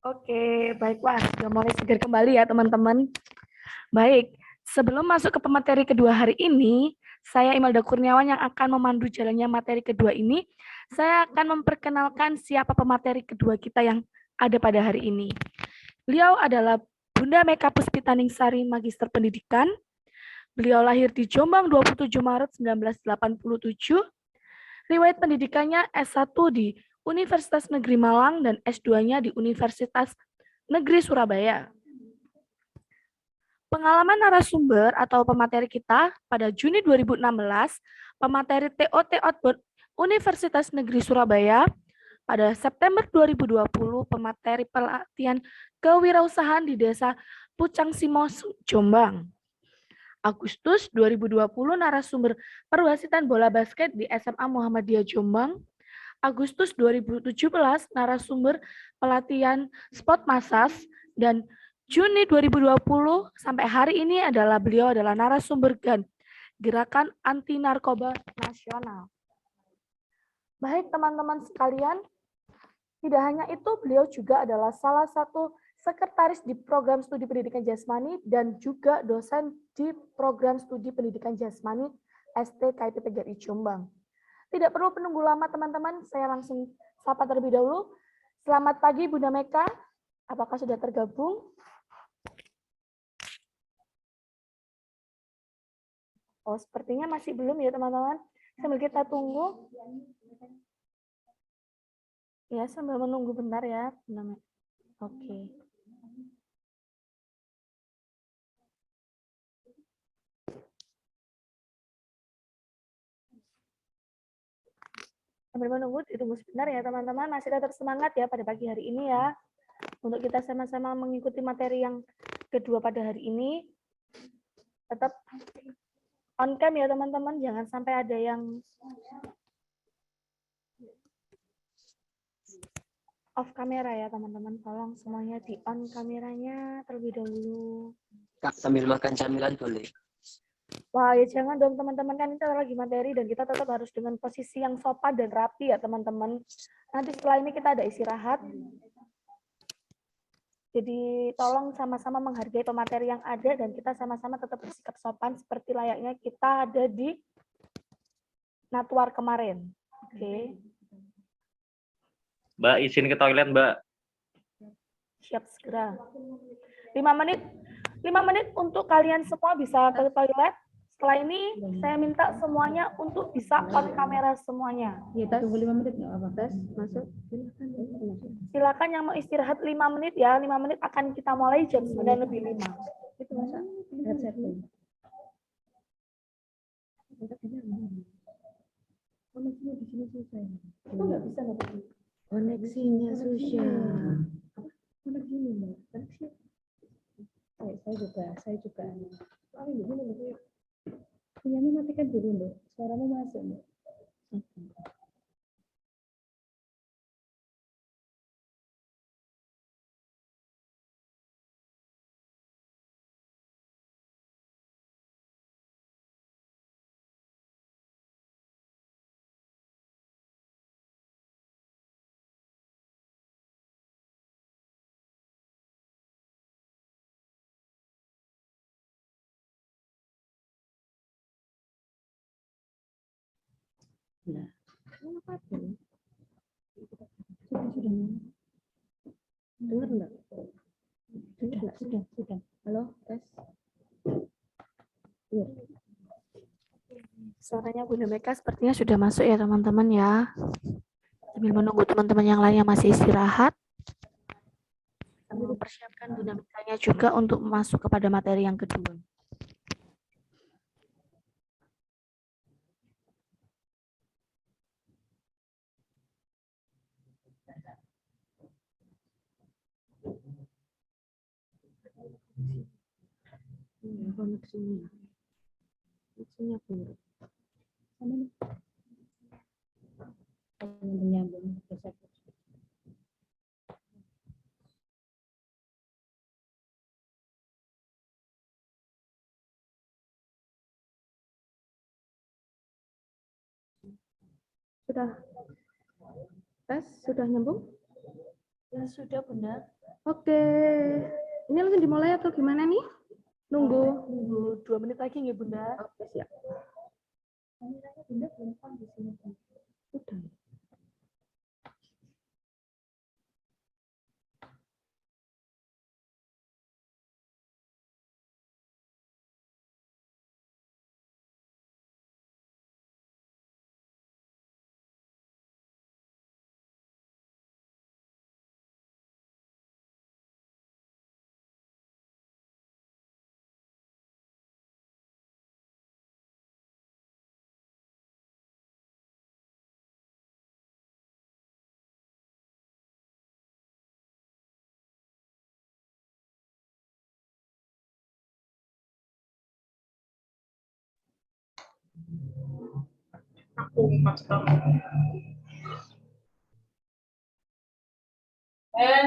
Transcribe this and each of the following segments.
Oke, baik. Wah, sudah mulai segar kembali ya teman-teman. Baik, sebelum masuk ke pemateri kedua hari ini, saya Imelda Kurniawan yang akan memandu jalannya materi kedua ini. Saya akan memperkenalkan siapa pemateri kedua kita yang ada pada hari ini. Beliau adalah Bunda Meka Puspitaningsari, Magister Pendidikan. Beliau lahir di Jombang 27 Maret 1987. Riwayat pendidikannya S1 di Universitas Negeri Malang dan S2-nya di Universitas Negeri Surabaya. Pengalaman narasumber atau pemateri kita pada Juni 2016, pemateri TOT Outbound Universitas Negeri Surabaya. Pada September 2020, pemateri pelatihan kewirausahaan di Desa Pucang Simo, Jombang. Agustus 2020, narasumber perwasitan bola basket di SMA Muhammadiyah Jombang. Agustus 2017, narasumber pelatihan sport massage, dan Juni 2020 sampai hari ini beliau adalah narasumber GAN, Gerakan Anti Narkoba Nasional. Baik teman-teman sekalian, tidak hanya itu, beliau juga adalah salah satu sekretaris di program studi pendidikan jasmani dan juga dosen di program studi pendidikan jasmani STKIP PGRI Jombang. Tidak perlu penunggu lama teman-teman, saya langsung sapa terlebih dahulu. Selamat pagi Bunda Meka, apakah sudah tergabung? Oh, sepertinya masih belum ya teman-teman. Sambil kita tunggu. Ya, sambil menunggu bentar ya. Oke. Sambil menunggu, ditunggu sebentar ya teman-teman. Masih tetap semangat ya pada pagi hari ini ya. Untuk kita sama-sama mengikuti materi yang kedua pada hari ini. Tetap on cam ya teman-teman. Jangan sampai ada yang off kamera ya teman-teman, tolong semuanya di on kameranya terlebih dahulu. Kak, sambil makan camilan boleh? Wah ya jangan dong teman-teman, kan kita lagi materi dan kita tetap harus dengan posisi yang sopan dan rapi ya teman-teman. Nanti setelah ini kita ada istirahat. Jadi tolong sama-sama menghargai pemateri yang ada dan kita sama-sama tetap bersikap sopan seperti layaknya kita ada di Natwar kemarin. Oke. Mbak, izin ke toilet, Mbak. Siap segera. 5 menit untuk kalian semua bisa ke toilet. Setelah ini saya minta semuanya untuk bisa on kamera semuanya. Ya, tunggu 5 menit nggak apa-apa. Tes, masuk. Silakan yang mau istirahat 5 menit ya. 5 menit akan kita mulai jam 9:05. Itu masa headset. Koneksinya di sini susah. Nggak bisa nggak? Koneksinya susah. Koneksinya Mbak. Koneksi. Saya juga. Oh, ini Mbak. Punyanya matikan dulu Mbak. Suaramu masuk Mbak. Nah, apa tuh? Sudah. Dengar enggak? Sudah. Halo, tes. Iya. Suaranya Bunda Meka sepertinya sudah masuk ya teman-teman ya. Sambil menunggu teman-teman yang lainnya masih istirahat. Sambil mempersiapkan Bunda Mekanya juga untuk masuk kepada materi yang kedua. Koneksinya buruk. Sama nih. Menyambung besar. Sudah tes, sudah nyambung? Ya sudah, Bunda. Oke. Ini langsung dimulai atau gimana nih? Nunggu. Tunggu 2 menit lagi ya, Bunda. Oke, siap. Kameranya Bunda belum on di sini. Udah.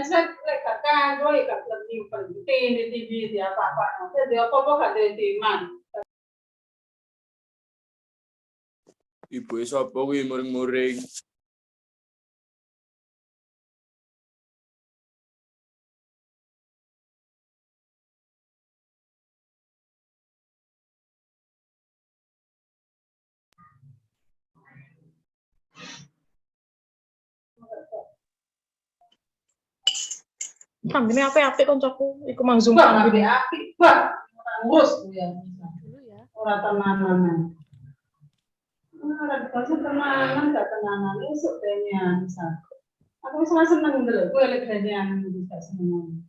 Saya katakan, gue ikat lebih penting di TV di apa-apa. Nanti dia apa-apa gak ada timan. Ibu sapa kuwi muring-muring. Kambine apik-apik koncoku, iku mang Zoom Bah, kambine. api, bah, ngurus ya. Dulu ya. Orang tenanan. Orang dikasih tenanan, gak tenanan. Esok dehnya, misal. Aku bisa seneng dulu, gue lihat dehnya bisa seneng.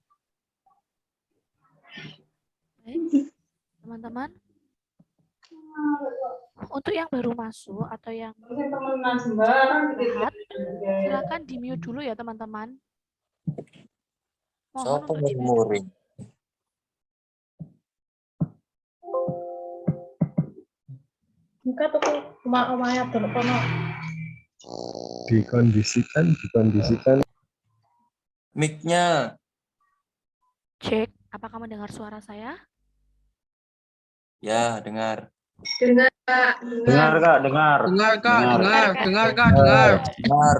Baik, teman-teman. Untuk yang baru masuk atau yang Mungkin temenan sembarang gitu. Lihat. silakan di-mute dulu ya, teman-teman. Mohon Sopo untuk di-mute. muring? Muka tuh omah-omahnya delok kono. Dikondisikan. Mic-nya. Cek, apakah mendengar suara saya? Ya, dengar. Dengar Kak, dengar. Dengar. Dengar, Kak, dengar. Dengar.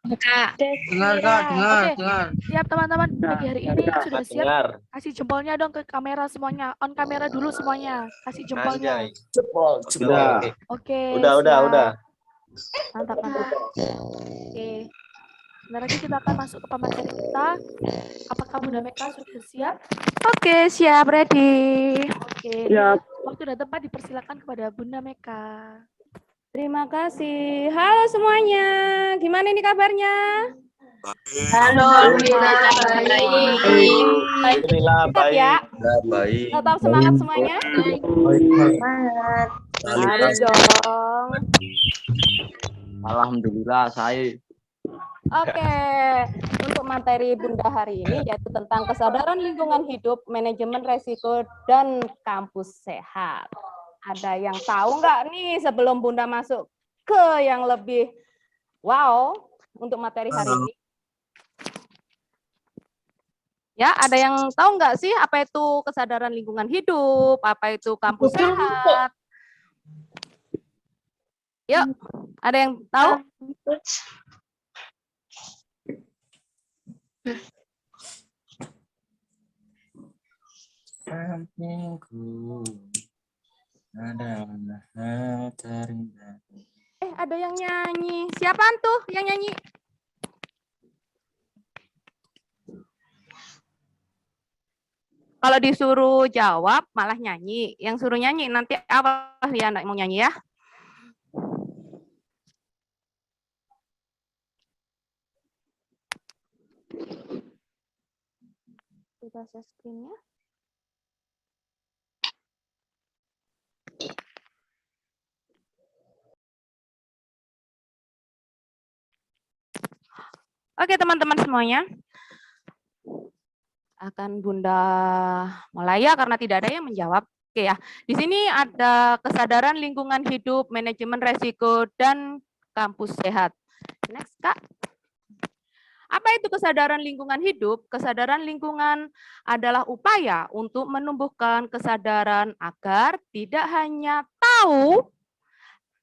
Dengar, Kak, dengar, Oke. dengar. Siap, teman-teman. Pagi hari ini sudah siap. Dengar. Kasih jempolnya dong ke kamera semuanya. On kamera dulu semuanya. Kasih jempolnya. Jempol. Oke. Udah. siap. Mantap, mantap. Oke. Sebentar lagi kita akan masuk ke pemateri kita. Apakah Bunda Meka sudah siap? Oke, siap, ready. Oke. Siap. Waktu dan tempat dipersilakan kepada Bunda Meka. Terima kasih. Halo semuanya. Gimana ini kabarnya? Halo, alhamdulillah baik. Alhamdulillah Siap ya? baik. Tetap semangat semuanya. Semangat. Harus dong. Alhamdulillah saya. Oke, untuk materi Bunda hari ini yaitu tentang kesadaran lingkungan hidup, manajemen resiko, dan kampus sehat. Ada yang tahu nggak nih sebelum Bunda masuk ke yang lebih wow untuk materi hari ini? Ya, ada yang tahu nggak sih apa itu kesadaran lingkungan hidup, apa itu kampus sehat? Yuk, ada yang tahu? Sampingku ada terindah. Ada yang nyanyi. Siapaan tuh yang nyanyi? Kalau disuruh jawab malah nyanyi. Yang suruh nyanyi nanti apa ya anak mau nyanyi ya? Kita share screen-nya. Oke teman-teman semuanya. Akan Bunda mulai ya karena tidak ada yang menjawab. Oke ya. Di sini ada kesadaran lingkungan hidup, manajemen resiko, dan kampus sehat. Next, Kak. Apa itu kesadaran lingkungan hidup? Kesadaran lingkungan adalah upaya untuk menumbuhkan kesadaran agar tidak hanya tahu,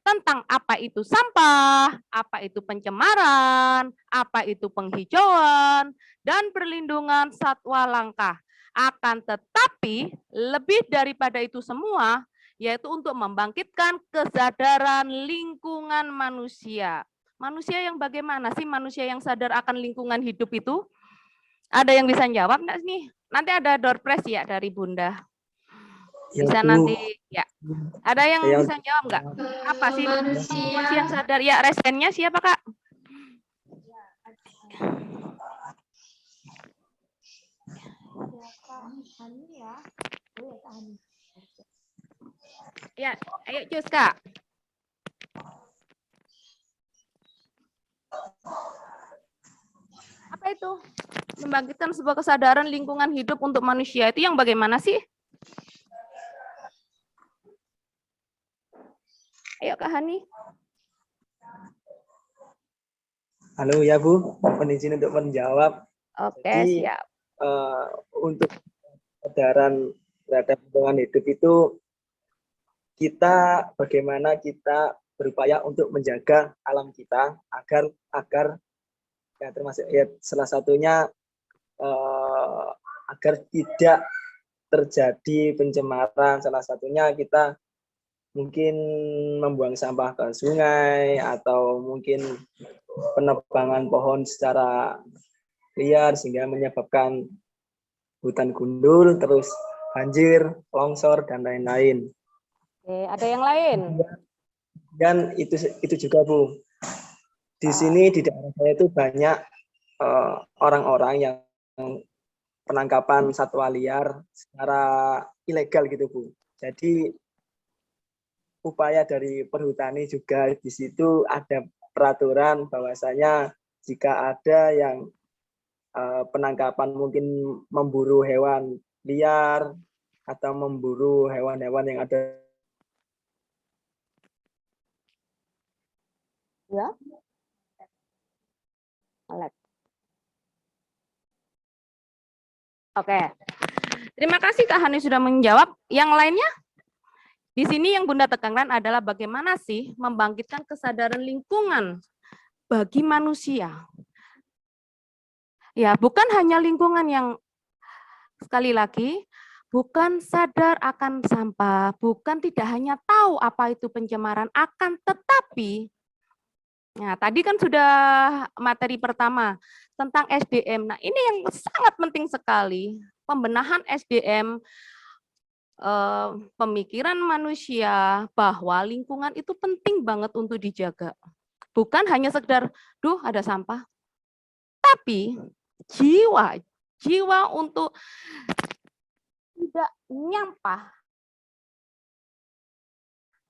tentang apa itu sampah, apa itu pencemaran, apa itu penghijauan, dan perlindungan satwa langka. Akan tetapi, lebih daripada itu semua, yaitu untuk membangkitkan kesadaran lingkungan manusia. Manusia yang bagaimana sih manusia yang sadar akan lingkungan hidup itu? Ada yang bisa jawab enggak nih? Nanti ada door prize ya dari Bunda. Bisa nanti ya. Ada yang bisa jawab enggak? Apa sih manusia yang sadar? Ya, responnya siapa, Kak? Ya, ayo cus, Kak. Apa itu? Membangkitkan sebuah kesadaran lingkungan hidup untuk manusia itu yang bagaimana sih? Ayo Kak Hani. Halo ya Bu, mohon izin untuk menjawab. Oke, Jadi, siap. untuk kesadaran terhadap lingkungan hidup itu bagaimana kita berupaya untuk menjaga alam kita agar ya termasuk ya salah satunya agar tidak terjadi pencemaran. Salah satunya kita mungkin membuang sampah ke sungai atau mungkin penebangan pohon secara liar sehingga menyebabkan hutan gundul, terus banjir, longsor dan lain-lain. Oke, ada yang lain? Dan itu juga Bu. Di sini di daerah saya itu banyak orang-orang yang penangkapan satwa liar secara ilegal gitu Bu. Jadi upaya dari perhutani juga di situ ada peraturan bahwasanya jika ada yang penangkapan mungkin memburu hewan liar atau memburu hewan-hewan yang ada Ya. Oke. Terima kasih Kak Hani sudah menjawab. Yang lainnya? Di sini yang Bunda tekankan adalah bagaimana sih membangkitkan kesadaran lingkungan bagi manusia. Ya, bukan hanya lingkungan yang sekali lagi bukan sadar akan sampah, bukan tidak hanya tahu apa itu pencemaran, akan tetapi nah, tadi kan sudah materi pertama tentang SDM. Nah, ini yang sangat penting sekali, pembenahan SDM, pemikiran manusia bahwa lingkungan itu penting banget untuk dijaga. Bukan hanya sekedar, duh ada sampah, tapi jiwa untuk tidak nyampah,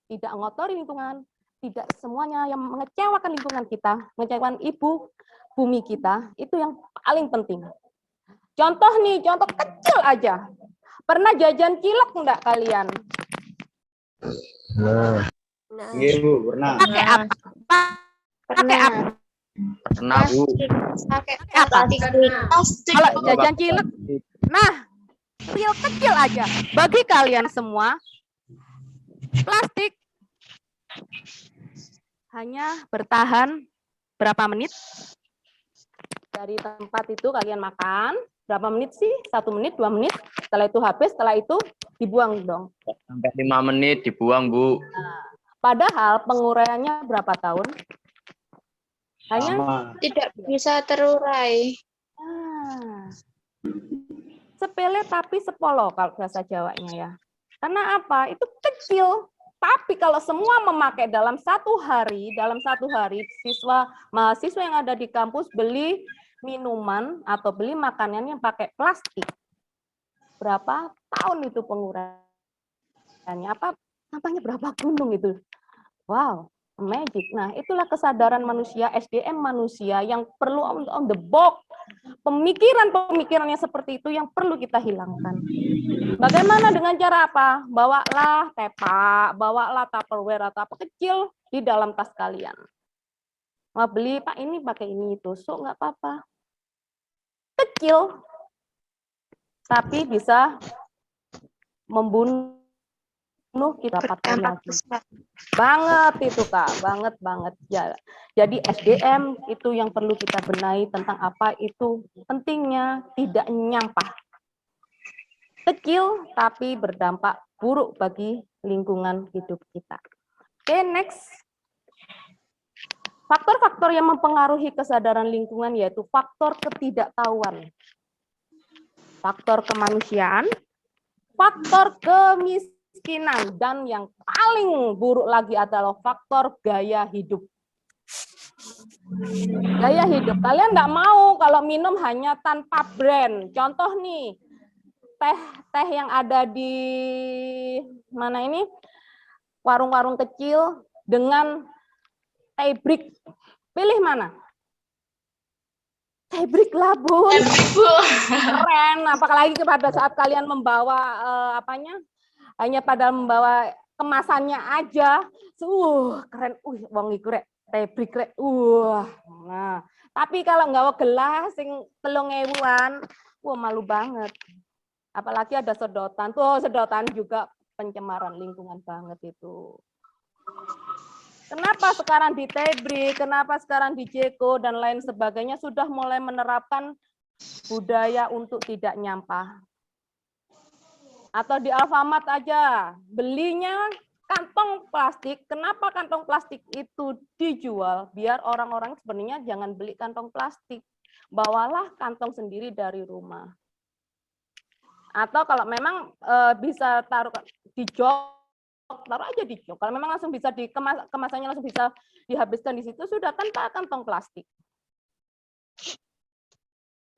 tidak ngotori lingkungan, tidak semuanya yang mengecewakan lingkungan kita, mengecewakan ibu bumi kita, itu yang paling penting. Contoh nih, contoh kecil aja. Pernah jajan cilok enggak kalian? Nah, Iya Bu, pernah. Pakai apa? Pakai apa? Pernah Bu. pakai apa? plastik. Kalau jajan cilok, nah kecil aja. Bagi kalian semua, plastik hanya bertahan berapa menit? Dari tempat itu kalian makan, berapa menit sih? 1 menit, 2 menit. Setelah itu habis, setelah itu dibuang dong. Sampai 5 menit dibuang Bu. Padahal penguraiannya berapa tahun? Hanya Tidak bisa terurai. Sepele tapi sepolo kalau bahasa Jawanya ya. Karena apa? Itu kecil. Tapi kalau semua memakai dalam satu hari mahasiswa yang ada di kampus beli minuman atau beli makanan yang pakai plastik. Berapa tahun itu penguraiannya? Sampahnya berapa gunung itu? Wow, magic. Nah, itulah kesadaran manusia, SDM manusia yang perlu on the box. Pemikiran-pemikirannya seperti itu yang perlu kita hilangkan. Bagaimana dengan cara apa? Bawalah tepak, bawalah Tupperware atau apa kecil di dalam tas kalian. Mau beli, Pak ini pakai ini, tusuk nggak apa-apa. Kecil, tapi bisa membunuh kita dapatkan Berdampak lagi. besar. Banget itu Kak, banget ya. Jadi SDM itu yang perlu kita benahi tentang apa itu pentingnya tidak nyampah. Kecil tapi berdampak buruk bagi lingkungan hidup kita. Oke, next. Faktor-faktor yang mempengaruhi kesadaran lingkungan yaitu faktor ketidaktahuan, faktor kemanusiaan, faktor kemiskinan, dan yang paling buruk lagi adalah faktor gaya hidup. Gaya hidup. Kalian nggak mau kalau minum hanya tanpa brand. Contoh nih, teh yang ada di mana ini, warung-warung kecil dengan teh brick. Pilih mana? Teh brick lah, Bun. Keren, apalagi pada saat kalian membawa hanya pada membawa kemasannya aja. Keren. Wong iku rek teh brick rek. Nah, tapi kalau nggawa gelas sing 3.000-an, malu banget. Apalagi ada sedotan. Sedotan juga pencemaran lingkungan banget itu. Kenapa sekarang di Tebri, kenapa sekarang di Jeko dan lain sebagainya sudah mulai menerapkan budaya untuk tidak nyampah? Atau di Alfamart aja, belinya kantong plastik. Kenapa kantong plastik itu dijual? Biar orang-orang sebenarnya jangan beli kantong plastik. Bawalah kantong sendiri dari rumah. Atau kalau memang bisa taruh di jok, taruh aja di jok. Kalau memang langsung bisa dikemas, kemasannya langsung bisa dihabiskan di situ, sudah tanpa kantong plastik.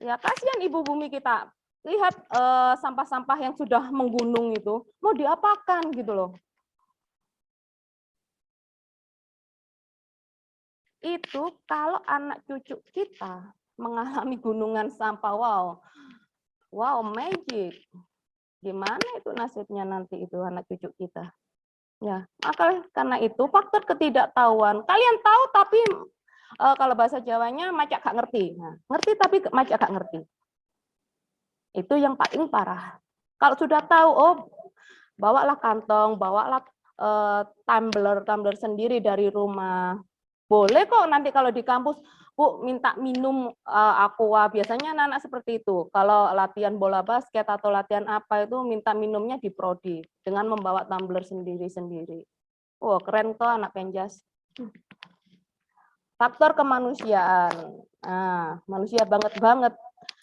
Ya kasihan ibu bumi kita. Lihat sampah-sampah yang sudah menggunung itu, mau diapakan gitu loh. Itu kalau anak cucu kita mengalami gunungan sampah, wow magic. Gimana itu nasibnya nanti itu anak cucu kita? Ya, maka karena itu faktor ketidaktahuan. Kalian tahu tapi kalau bahasa Jawanya macak gak ngerti. Nah, ngerti tapi macak gak ngerti. Itu yang paling parah. Kalau sudah tahu, bawalah kantong, bawalah tumbler sendiri dari rumah. Boleh kok nanti kalau di kampus, Bu, minta minum aqua. Biasanya anak-anak seperti itu. Kalau latihan bola basket atau latihan apa itu minta minumnya di prodi dengan membawa tumbler sendiri-sendiri. Keren tuh anak Penjas. Faktor kemanusiaan. Nah, manusia banget.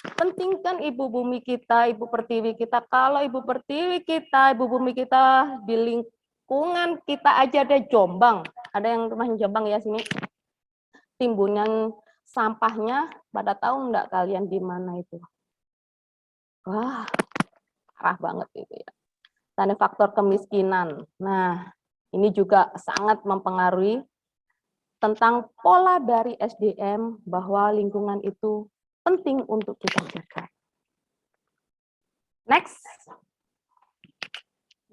Pentingkan ibu bumi kita, ibu pertiwi kita. Kalau ibu pertiwi kita, ibu bumi kita di lingkungan kita aja ada Jombang. Ada yang rumah Jombang ya sini. Timbunan sampahnya, pada tahu enggak kalian di mana itu? Wah, parah banget itu ya. Dan faktor kemiskinan. Nah, ini juga sangat mempengaruhi tentang pola dari SDM bahwa lingkungan itu penting untuk kita jaga. Next.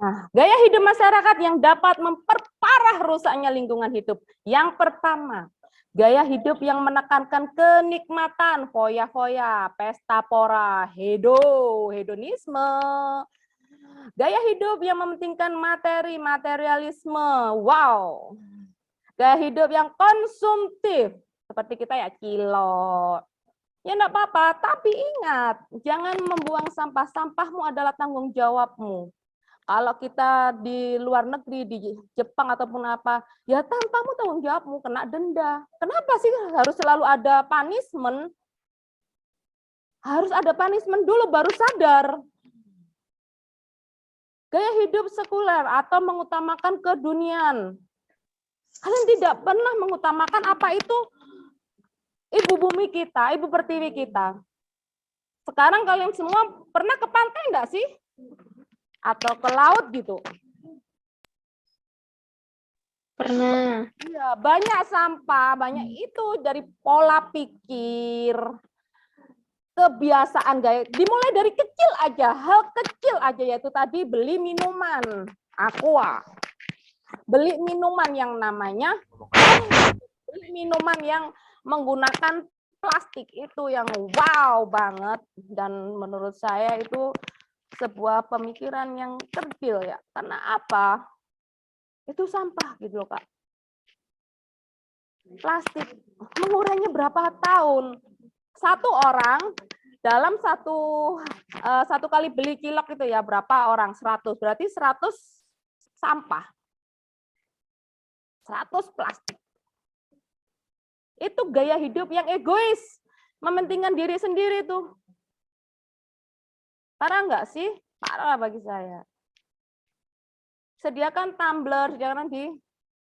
Nah, gaya hidup masyarakat yang dapat memperparah rusaknya lingkungan hidup. Yang pertama, gaya hidup yang menekankan kenikmatan, foya-foya, pesta pora, hedonisme. Gaya hidup yang mementingkan materi, materialisme. Wow. Gaya hidup yang konsumtif, seperti kita ya kilo. Ya enggak apa-apa, tapi ingat, jangan membuang sampah. Sampahmu adalah tanggung jawabmu. Kalau kita di luar negeri, di Jepang ataupun apa, ya tanpamu tanggung jawabmu, kena denda. Kenapa sih harus selalu ada punishment? Harus ada punishment dulu baru sadar. Gaya hidup sekuler atau mengutamakan keduniaan. Kalian tidak pernah mengutamakan apa itu ibu bumi kita, ibu pertiwi kita. Sekarang kalian semua pernah ke pantai enggak sih? Atau ke laut gitu? Pernah. Iya, banyak sampah, banyak itu dari pola pikir, kebiasaan gaya. Dimulai dari kecil aja, hal kecil aja yaitu tadi beli minuman aqua. Beli minuman yang namanya minuman yang menggunakan plastik itu yang wow banget dan menurut saya itu sebuah pemikiran yang kerdil ya. Karena apa? Itu sampah gitu loh, Kak. Plastik mengurainya berapa tahun? Satu orang dalam satu kali beli kilok itu ya berapa orang? 100. Berarti 100 sampah. 100 plastik. Itu gaya hidup yang egois, mementingkan diri sendiri tuh. Parah nggak sih? Parah bagi saya. Sediakan tumbler, jangan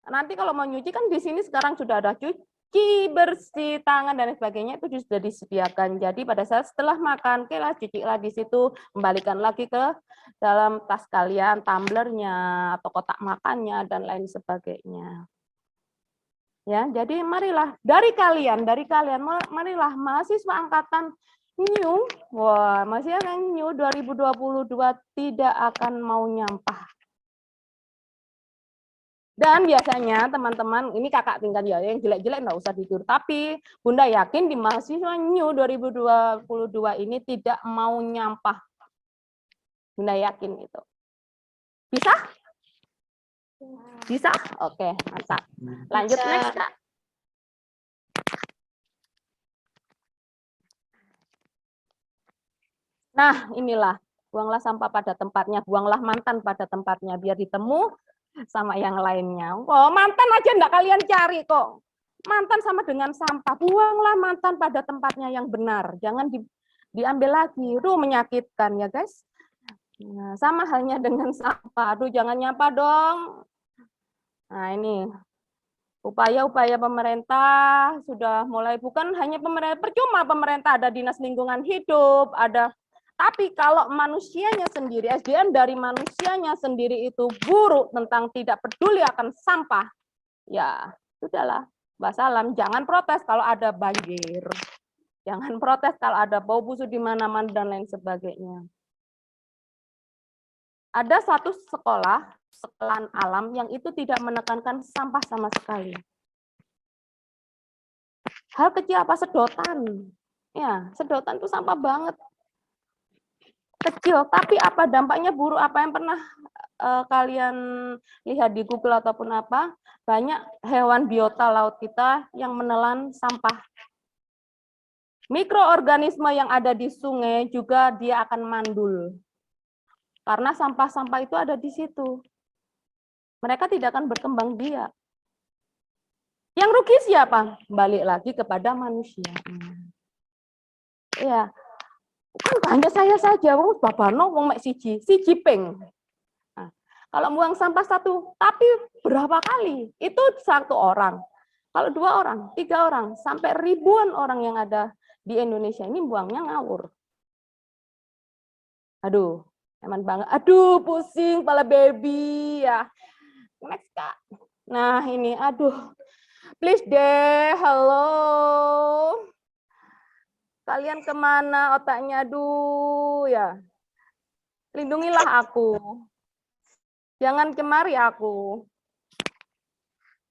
nanti kalau mau nyuci kan di sini sekarang sudah ada cuci bersih tangan dan sebagainya, itu sudah disediakan. Jadi pada saat setelah makan, cucilah di situ, kembalikan lagi ke dalam tas kalian, tumblernya atau kotak makannya dan lain sebagainya. Ya, jadi marilah dari kalian, marilah mahasiswa angkatan new, wah masih yang new 2022 tidak akan mau nyampah. Dan biasanya teman-teman, ini kakak tinggal ya, yang jelek-jelek nggak usah tidur. Tapi Bunda yakin di mahasiswa new 2022 ini tidak mau nyampah. Bunda yakin itu. Bisa? Bisa? Oke, mantap. Lanjut Bisa. next, Kak. Nah, inilah, buanglah sampah pada tempatnya, buanglah mantan pada tempatnya, biar ditemu sama yang lainnya. Oh, mantan aja enggak kalian cari kok. Mantan sama dengan sampah, buanglah mantan pada tempatnya yang benar, jangan diambil lagi. Itu menyakitkan ya guys. Nah, sama halnya dengan sampah, aduh jangan nyapa dong. Nah ini, upaya-upaya pemerintah sudah mulai, bukan hanya pemerintah, percuma pemerintah ada dinas lingkungan hidup, tapi kalau manusianya sendiri, SDM dari manusianya sendiri itu buruk tentang tidak peduli akan sampah, ya sudahlah, wassalam. Jangan protes kalau ada banjir, jangan protes kalau ada bau busuk di mana-mana dan lain sebagainya. Ada satu sekolahan alam yang itu tidak menekankan sampah sama sekali. Hal kecil apa sedotan, ya sedotan itu sampah banget. Kecil, tapi apa dampaknya buruk, apa yang pernah kalian lihat di Google ataupun apa, banyak hewan biota laut kita yang menelan sampah. Mikroorganisme yang ada di sungai juga dia akan mandul. Karena sampah-sampah itu ada di situ. Mereka tidak akan berkembang biak. Yang rugi siapa? Balik lagi kepada manusia. Ya. Kan hanya saya saja, babano wong mek siji ping. Nah, kalau buang sampah satu, tapi berapa kali? Itu satu orang. Kalau 2 orang, 3 orang, sampai ribuan orang yang ada di Indonesia ini buangnya ngawur. Aduh, eman banget. Aduh, pusing kepala baby ya. Next, Kak. Nah, ini aduh. Please deh, halo. Kalian kemana otaknya, aduh ya. Lindungilah aku. Jangan kemari aku.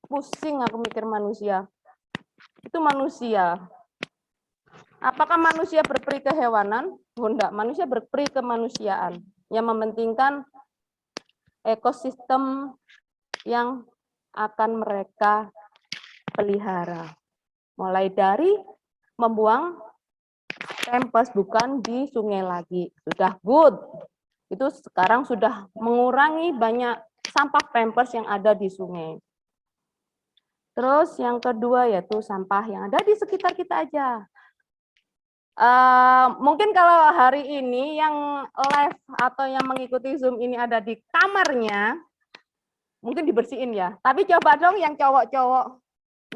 Pusing aku mikir manusia. Itu manusia. Apakah manusia berperi kehewanan? Oh, enggak, manusia berperi kemanusiaan. Yang mementingkan ekosistem yang akan mereka pelihara. Mulai dari membuang pampers bukan di sungai lagi. Sudah good. Itu sekarang sudah mengurangi banyak sampah pampers yang ada di sungai. Terus yang kedua yaitu sampah yang ada di sekitar kita aja. Mungkin kalau hari ini yang live atau yang mengikuti Zoom ini ada di kamarnya, mungkin dibersihin ya. Tapi coba dong yang cowok-cowok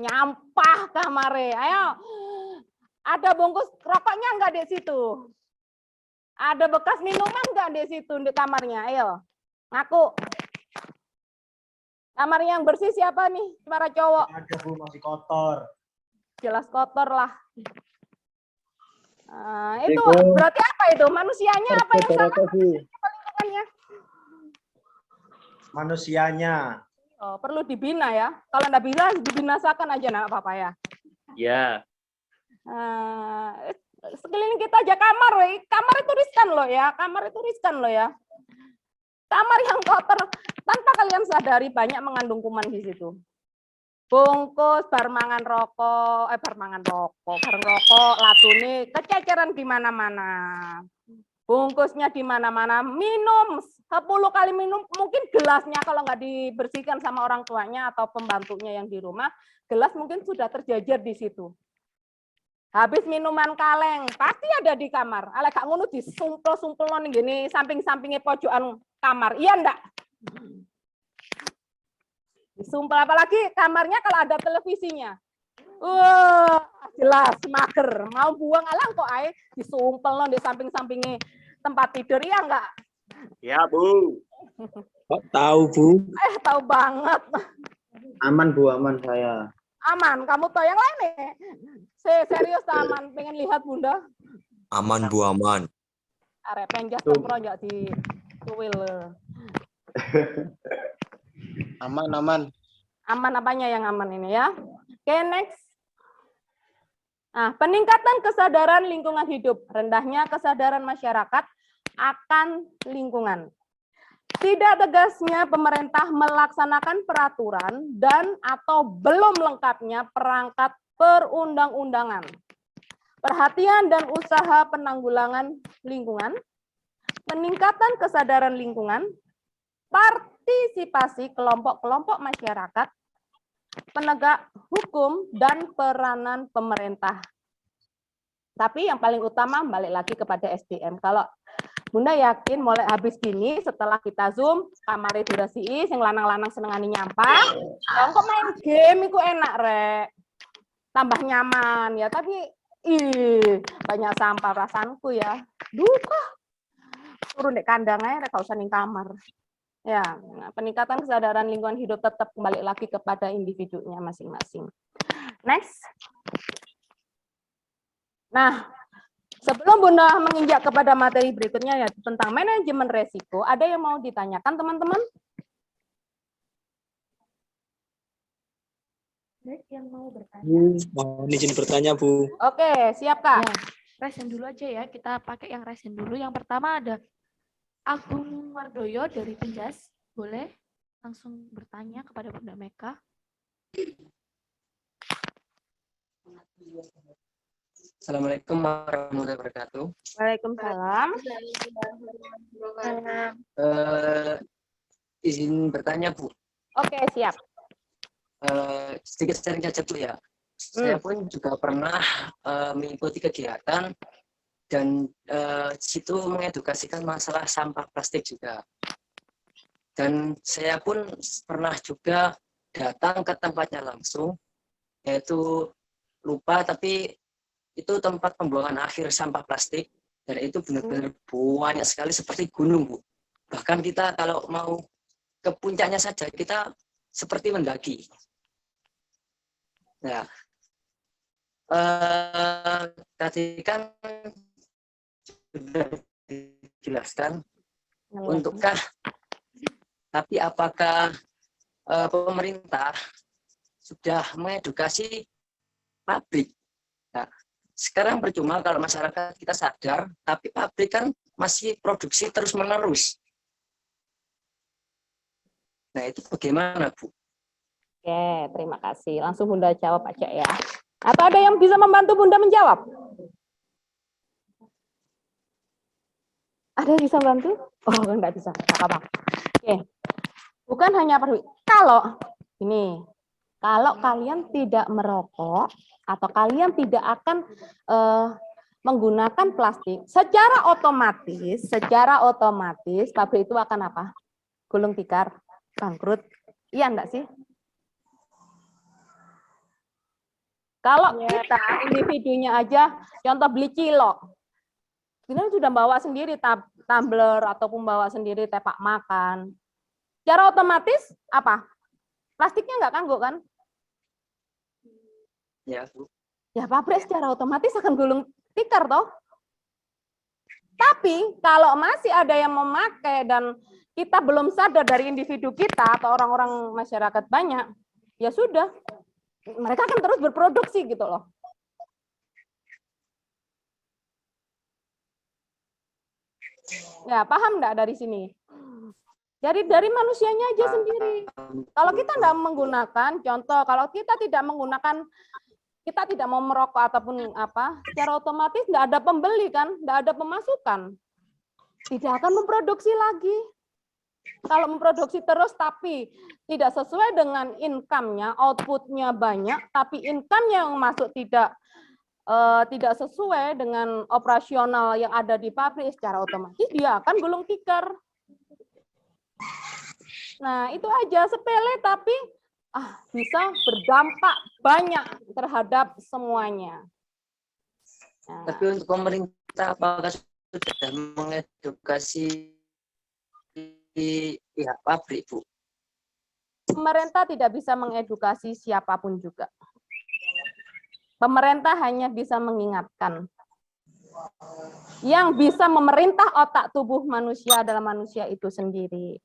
nyampah kamare. Ayo. Ada bungkus rokoknya enggak di situ? Ada bekas minuman enggak di situ di kamarnya? Ayo. Ngaku. Kamar yang bersih siapa nih? Para cowok. Ada Bu, masih kotor. Jelas kotor lah. Itu berarti apa itu? Manusianya apa yang salah? Lingkungannya. Manusianya. Oh, perlu dibina ya. Kalau enggak bisa dibinasakan aja enggak apa-apa ya. Ya. Sekeliling kita aja kamar, kamar itu riskan loh ya, kamar itu riskan loh ya. Kamar yang kotor tanpa kalian sadari banyak mengandung kuman di situ. Bungkus, bar mangan rokok, bareng rokok, latune kececeran di mana-mana. Bungkusnya di mana-mana, minum 10 kali minum, mungkin gelasnya kalau nggak dibersihkan sama orang tuanya atau pembantunya yang di rumah, gelas mungkin sudah terjajar di situ. Habis minuman kaleng, pasti ada di kamar. Ala gak ngono disumpel-sumpel ning gini samping-sampingnya pojokan kamar. Iya ndak? Disumpel, apalagi kamarnya kalau ada televisinya. Wah, jelas mager. Mau buang alang kok ae disumpel di samping-sampingnya tempat tidur, iya enggak? Ya, Bu. Kok tahu, Bu? Tahu banget. Aman, Bu, aman saya. Aman, kamu tahu yang lain nih. Serius aman, pengen lihat Bunda. Aman Bu, aman. Arek penjas tempro njak di kuil. Aman, aman. Aman apanya yang aman ini ya? Oke, next. Nah, peningkatan kesadaran lingkungan hidup, rendahnya kesadaran masyarakat akan lingkungan. Tidak tegasnya pemerintah melaksanakan peraturan dan atau belum lengkapnya perangkat perundang-undangan. Perhatian dan usaha penanggulangan lingkungan, peningkatan kesadaran lingkungan, partisipasi kelompok-kelompok masyarakat, penegak hukum, dan peranan pemerintah. Tapi yang paling utama balik lagi kepada SDM. Kalau Bunda yakin mulai habis gini setelah kita Zoom, kamare durasi sing lanang-lanang senengane nyampah, kok main game iku enak rek. Tambah nyaman ya, tapi banyak sampah perasaanku ya. Duh, turun di kandang aja rek, gak usah ning kamar. Ya, nah, peningkatan kesadaran lingkungan hidup tetap kembali lagi kepada individunya masing-masing. Next. Nah, sebelum Bunda menginjak kepada materi berikutnya ya tentang manajemen resiko, ada yang mau ditanyakan teman-teman? Yang mau bertanya. Mohon izin bertanya, Bu. Oke, siap Kak. Ya, resen dulu aja ya. Kita pakai yang resen dulu. Yang pertama ada Agung Wardoyo dari Penjas. Boleh langsung bertanya kepada Bunda Meka. Assalamualaikum warahmatullahi wabarakatuh. Waalaikumsalam. Izin bertanya, Bu. Oke, siap. Sedikit sharing saja, Bu ya. Saya pun juga pernah mengikuti kegiatan dan situ mengedukasikan masalah sampah plastik juga. Dan saya pun pernah juga datang ke tempatnya langsung, yaitu lupa tapi itu tempat pembuangan akhir sampah plastik dan itu benar-benar banyak sekali seperti gunung, Bu. Bahkan kita kalau mau ke puncaknya saja kita seperti mendaki. Nah, tadi kan sudah dijelaskan untukkah, tapi apakah pemerintah sudah mengedukasi pabrik? Nah, sekarang percuma kalau masyarakat kita sadar, tapi pabrik kan masih produksi terus-menerus. Nah, itu bagaimana, Bu? Oke, terima kasih. Langsung Bunda jawab aja ya. Apa ada yang bisa membantu Bunda menjawab? Ada yang bisa bantu? Oh, enggak bisa. Enggak apa-apa. Oke. Bukan hanya pabrik. Kalau kalian tidak merokok atau kalian tidak akan menggunakan plastik, secara otomatis pabrik itu akan apa? Gulung tikar, bangkrut. Iya enggak sih? Kalau kita individunya aja, contoh beli cilok, kita sudah bawa sendiri tumbler ataupun bawa sendiri tepak makan. Secara otomatis apa? Plastiknya nggak kanggo kan? Ya, Bu. Ya pabrik secara otomatis akan gulung tikar toh. Tapi kalau masih ada yang memakai dan kita belum sadar dari individu kita atau orang-orang masyarakat banyak, ya sudah. Mereka akan terus berproduksi gitu loh. Ya, paham enggak dari sini? Jadi dari manusianya aja sendiri. Kalau kita tidak menggunakan, contoh, kalau kita tidak menggunakan, kita tidak mau merokok ataupun apa, secara otomatis tidak ada pembeli kan, tidak ada pemasukan, tidak akan memproduksi lagi. Kalau memproduksi terus tapi tidak sesuai dengan income-nya, output-nya banyak, tapi income-nya yang masuk tidak sesuai dengan operasional yang ada di pabrik, secara otomatis dia akan gulung tikar. Nah, itu aja sepele tapi bisa berdampak banyak terhadap semuanya. Nah, Tapi untuk pemerintah apakah sudah mengedukasi pihak pabrik, Bu? pemerintah tidak bisa mengedukasi siapapun juga. Pemerintah hanya bisa mengingatkan. Yang bisa memerintah otak tubuh manusia adalah manusia itu sendiri.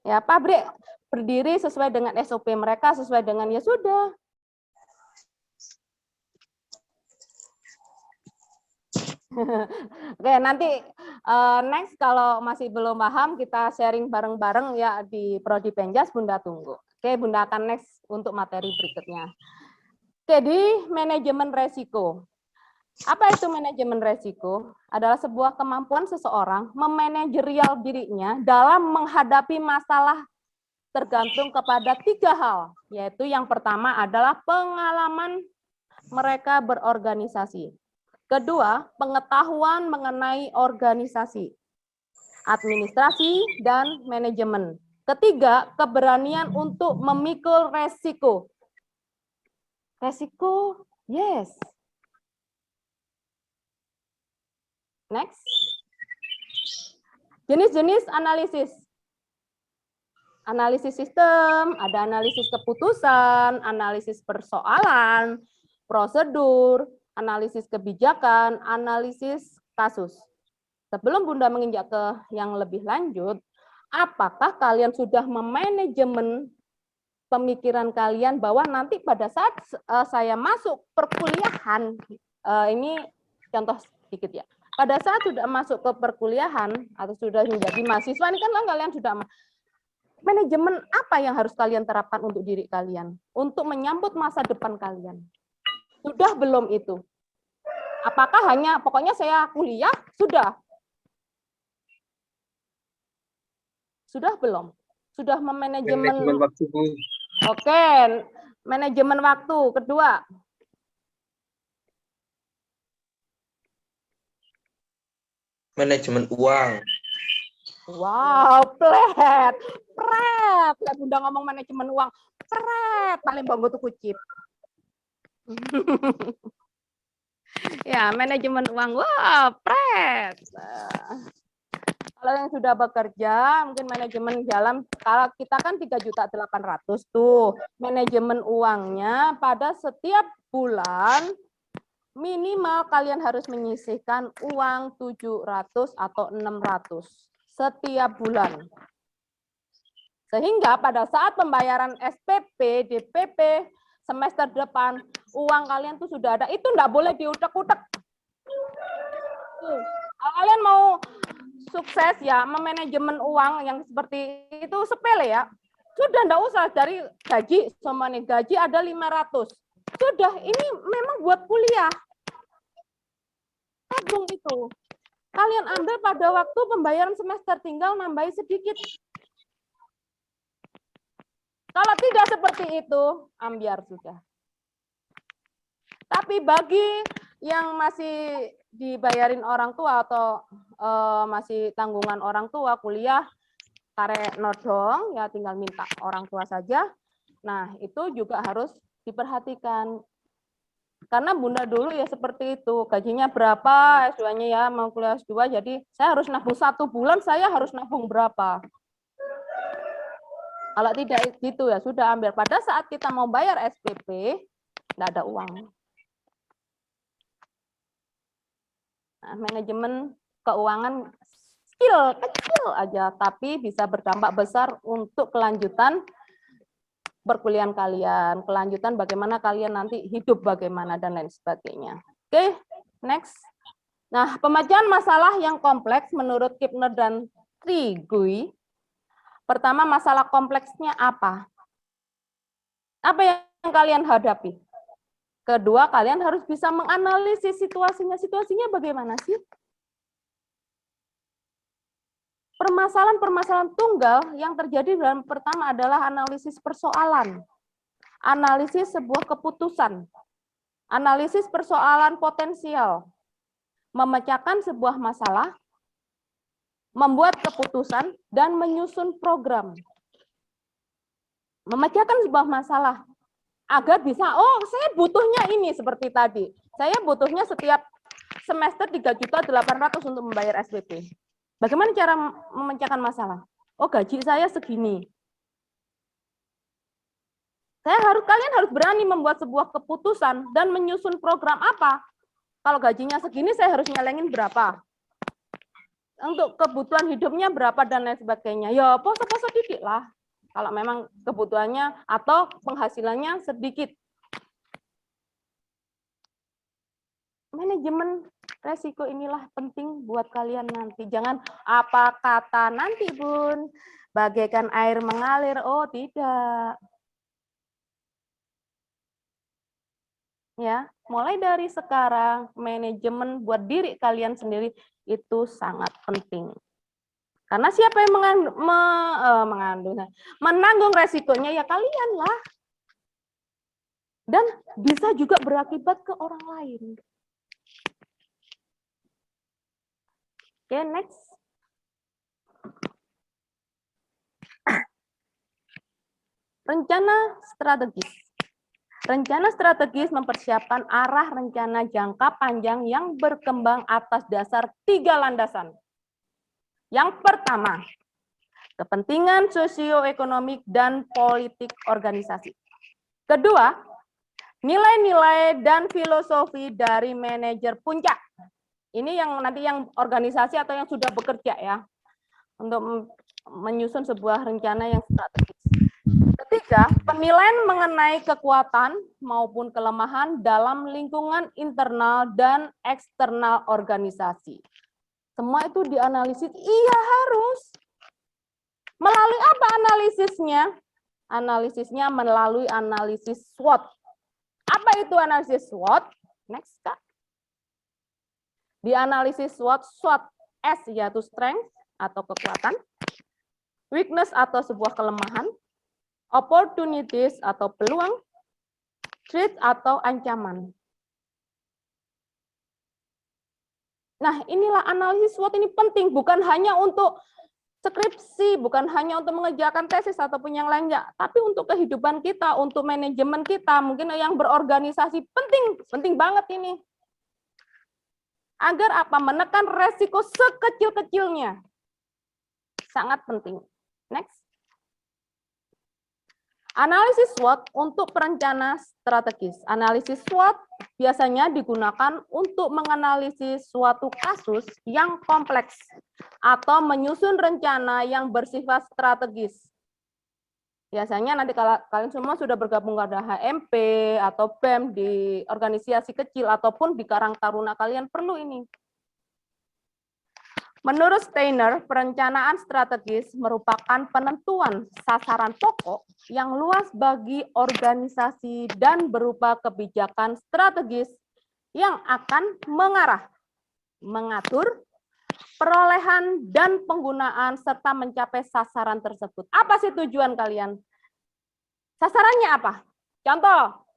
Ya, pabrik berdiri sesuai dengan SOP mereka, sesuai dengan ya sudah. Oke, nanti next kalau masih belum paham kita sharing bareng-bareng ya di Prodi Penjas, Bunda tunggu. Oke, Bunda akan next untuk materi berikutnya. Oke, di manajemen resiko. Apa itu manajemen resiko? Adalah sebuah kemampuan seseorang memanajerial dirinya dalam menghadapi masalah tergantung kepada 3 hal, yaitu yang pertama adalah pengalaman mereka berorganisasi. Kedua, pengetahuan mengenai organisasi, administrasi, dan manajemen. Ketiga, keberanian untuk memikul resiko. Resiko, yes. Next. Jenis-jenis analisis. Analisis sistem, ada analisis keputusan, analisis persoalan, prosedur, analisis kebijakan, analisis kasus. Sebelum Bunda menginjak ke yang lebih lanjut, apakah kalian sudah memanajemen pemikiran kalian bahwa nanti pada saat saya masuk perkuliahan, ini contoh sedikit ya, pada saat sudah masuk ke perkuliahan atau sudah menjadi mahasiswa, ini kan kalian sudah manajemen apa yang harus kalian terapkan untuk diri kalian, untuk menyambut masa depan kalian. Sudah belum itu? Apakah hanya pokoknya saya kuliah, sudah? Sudah belum? Sudah memanajemen waktu, Bu. Oke, manajemen waktu. Kedua. Manajemen uang. Wow, pret. Bunda ngomong manajemen uang. Pret, paling bangga tuh kucip. Ya, manajemen uang. Wah, pret. Kalau yang sudah bekerja, mungkin manajemen jalan, kalau kita kan 3.800.000 tuh. Manajemen uangnya pada setiap bulan, minimal kalian harus menyisihkan uang 700 atau 600 setiap bulan. Sehingga pada saat pembayaran SPP, DPP, semester depan, uang kalian tuh sudah ada, itu enggak boleh diutek-utek. Kalian mau sukses ya, memanajemen uang yang seperti itu sepele ya. Sudah enggak usah dari gaji, sama nih gaji ada 500. Sudah, ini memang buat kuliah. Tabung itu. Kalian ambil pada waktu pembayaran semester, tinggal nambahin sedikit. Kalau tidak seperti itu, ambiar sudah. Tapi bagi yang masih dibayarin orang tua atau masih tanggungan orang tua kuliah, tarik nodong, ya tinggal minta orang tua saja. Nah, itu juga harus diperhatikan. Karena Bunda dulu ya seperti itu, gajinya berapa, S2-nya ya mau kuliah S2, jadi saya harus nabung 1 bulan, saya harus nabung berapa. Kalau tidak gitu ya sudah ambil. Pada saat kita mau bayar SPP, tidak ada uang. Nah, manajemen keuangan skill kecil aja, tapi bisa berdampak besar untuk kelanjutan perkuliahan kalian, kelanjutan bagaimana kalian nanti hidup bagaimana dan lain sebagainya. Oke, next. Nah, pemecahan masalah yang kompleks menurut Kipner dan Gui. Pertama, masalah kompleksnya apa? Apa yang kalian hadapi? Kedua, kalian harus bisa menganalisis situasinya. Situasinya bagaimana sih? Permasalahan-permasalahan tunggal yang terjadi dalam pertama adalah analisis persoalan, analisis sebuah keputusan, analisis persoalan potensial, memecahkan sebuah masalah, membuat keputusan, dan menyusun program. Memecahkan sebuah masalah agar bisa, oh saya butuhnya ini seperti tadi. Saya butuhnya setiap semester 3.800.000 untuk membayar SPP. Bagaimana cara memecahkan masalah? Oh gaji saya segini. Kalian harus berani membuat sebuah keputusan dan menyusun program apa. Kalau gajinya segini saya harus nyelengin berapa. Untuk kebutuhan hidupnya berapa dan lain sebagainya. Ya poso-poso didik lah. Kalau memang kebutuhannya atau penghasilannya sedikit. Manajemen resiko inilah penting buat kalian nanti. Jangan apa kata nanti Bun, bagaikan air mengalir. Oh tidak. Ya, mulai dari sekarang manajemen buat diri kalian sendiri itu sangat penting. Karena siapa yang menanggung resikonya ya kalian lah. Dan bisa juga berakibat ke orang lain. Oke, next. Rencana strategis. Rencana strategis mempersiapkan arah rencana jangka panjang yang berkembang atas dasar 3 landasan. Yang pertama, kepentingan sosioekonomik dan politik organisasi. Kedua, nilai-nilai dan filosofi dari manajer puncak. Ini yang nanti yang organisasi atau yang sudah bekerja ya, untuk menyusun sebuah rencana yang strategis. Ketiga, penilaian mengenai kekuatan maupun kelemahan dalam lingkungan internal dan eksternal organisasi. Semua itu dianalisis, iya harus. Melalui apa analisisnya? Analisisnya melalui analisis SWOT. Apa itu analisis SWOT? Next, Kak. Di analisis SWOT, SWOT S yaitu strength atau kekuatan, weakness atau sebuah kelemahan, opportunities atau peluang, threat atau ancaman. Nah, inilah analisis SWOT ini penting, bukan hanya untuk skripsi, bukan hanya untuk mengerjakan tesis ataupun yang lainnya, tapi untuk kehidupan kita, untuk manajemen kita, mungkin yang berorganisasi, penting banget ini. Agar apa? Menekan resiko sekecil-kecilnya. Sangat penting. Next. Analisis SWOT untuk perencana strategis. Analisis SWOT biasanya digunakan untuk menganalisis suatu kasus yang kompleks atau menyusun rencana yang bersifat strategis. Biasanya nanti kalau kalian semua sudah bergabung pada HMP atau BEM di organisasi kecil ataupun di Karang Taruna kalian perlu ini. Menurut Steiner, perencanaan strategis merupakan penentuan sasaran pokok yang luas bagi organisasi dan berupa kebijakan strategis yang akan mengarah, mengatur, perolehan dan penggunaan serta mencapai sasaran tersebut. Apa sih tujuan kalian? Sasarannya apa? Contoh,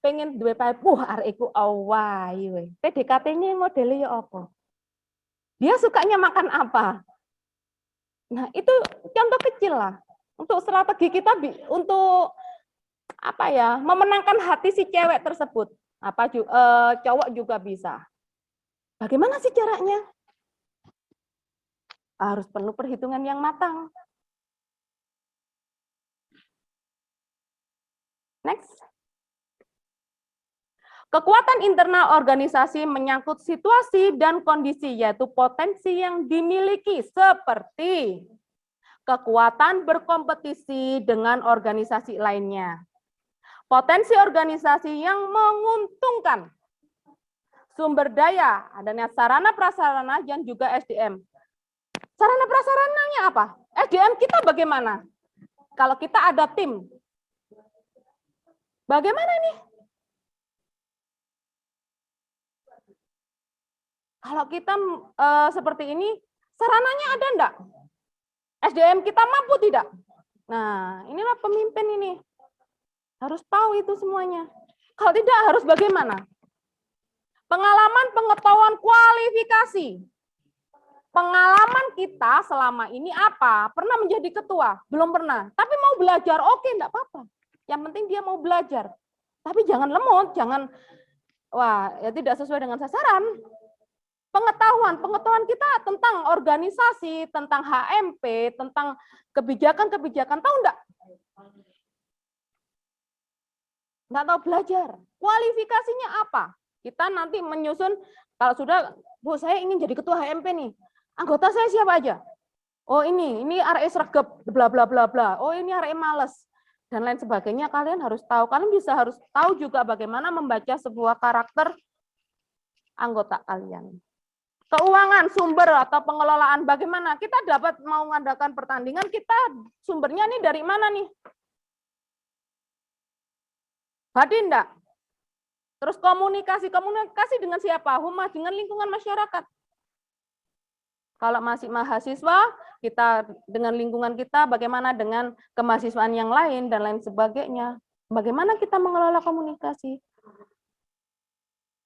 pengen duwe pae, areku awai we. PDKT-nya modelnya apa? Dia sukanya makan apa? Nah, itu contoh kecil lah. Untuk strategi kita untuk apa ya? Memenangkan hati si cewek tersebut. Cowok juga bisa. Bagaimana sih caranya? Harus penuh perhitungan yang matang. Next. Kekuatan internal organisasi menyangkut situasi dan kondisi, yaitu potensi yang dimiliki seperti kekuatan berkompetisi dengan organisasi lainnya, potensi organisasi yang menguntungkan, sumber daya, adanya sarana prasarana dan juga SDM. Sarana prasarananya apa? SDM kita bagaimana? Kalau kita ada tim, bagaimana nih? Kalau kita seperti ini, sarananya ada enggak? SDM kita mampu tidak? Nah, inilah pemimpin ini. Harus tahu itu semuanya. Kalau tidak, harus bagaimana? Pengalaman, pengetahuan, kualifikasi. Pengalaman kita selama ini apa? Pernah menjadi ketua? Belum pernah. Tapi mau belajar, oke, enggak apa-apa. Yang penting dia mau belajar. Tapi jangan lemot, jangan, wah, ya tidak sesuai dengan sasaran. Pengetahuan kita tentang organisasi, tentang HMP, tentang kebijakan-kebijakan, tahu enggak? Enggak tahu belajar. Kualifikasinya apa? Kita nanti menyusun, kalau sudah, Bu, saya ingin jadi ketua HMP nih. Anggota saya siapa aja? Oh ini RE sregep, bla bla bla bla. Oh ini RE males dan lain sebagainya. Kalian harus tahu. Kalian harus tahu juga bagaimana membaca sebuah karakter anggota kalian. Keuangan, sumber atau pengelolaan bagaimana? Kita dapat mau mengadakan pertandingan, kita sumbernya nih dari mana nih? Hadir enggak? Terus komunikasi dengan siapa? Humas, dengan lingkungan masyarakat. Kalau masih mahasiswa, kita dengan lingkungan kita, bagaimana dengan kemahasiswaan yang lain, dan lain sebagainya. Bagaimana kita mengelola komunikasi?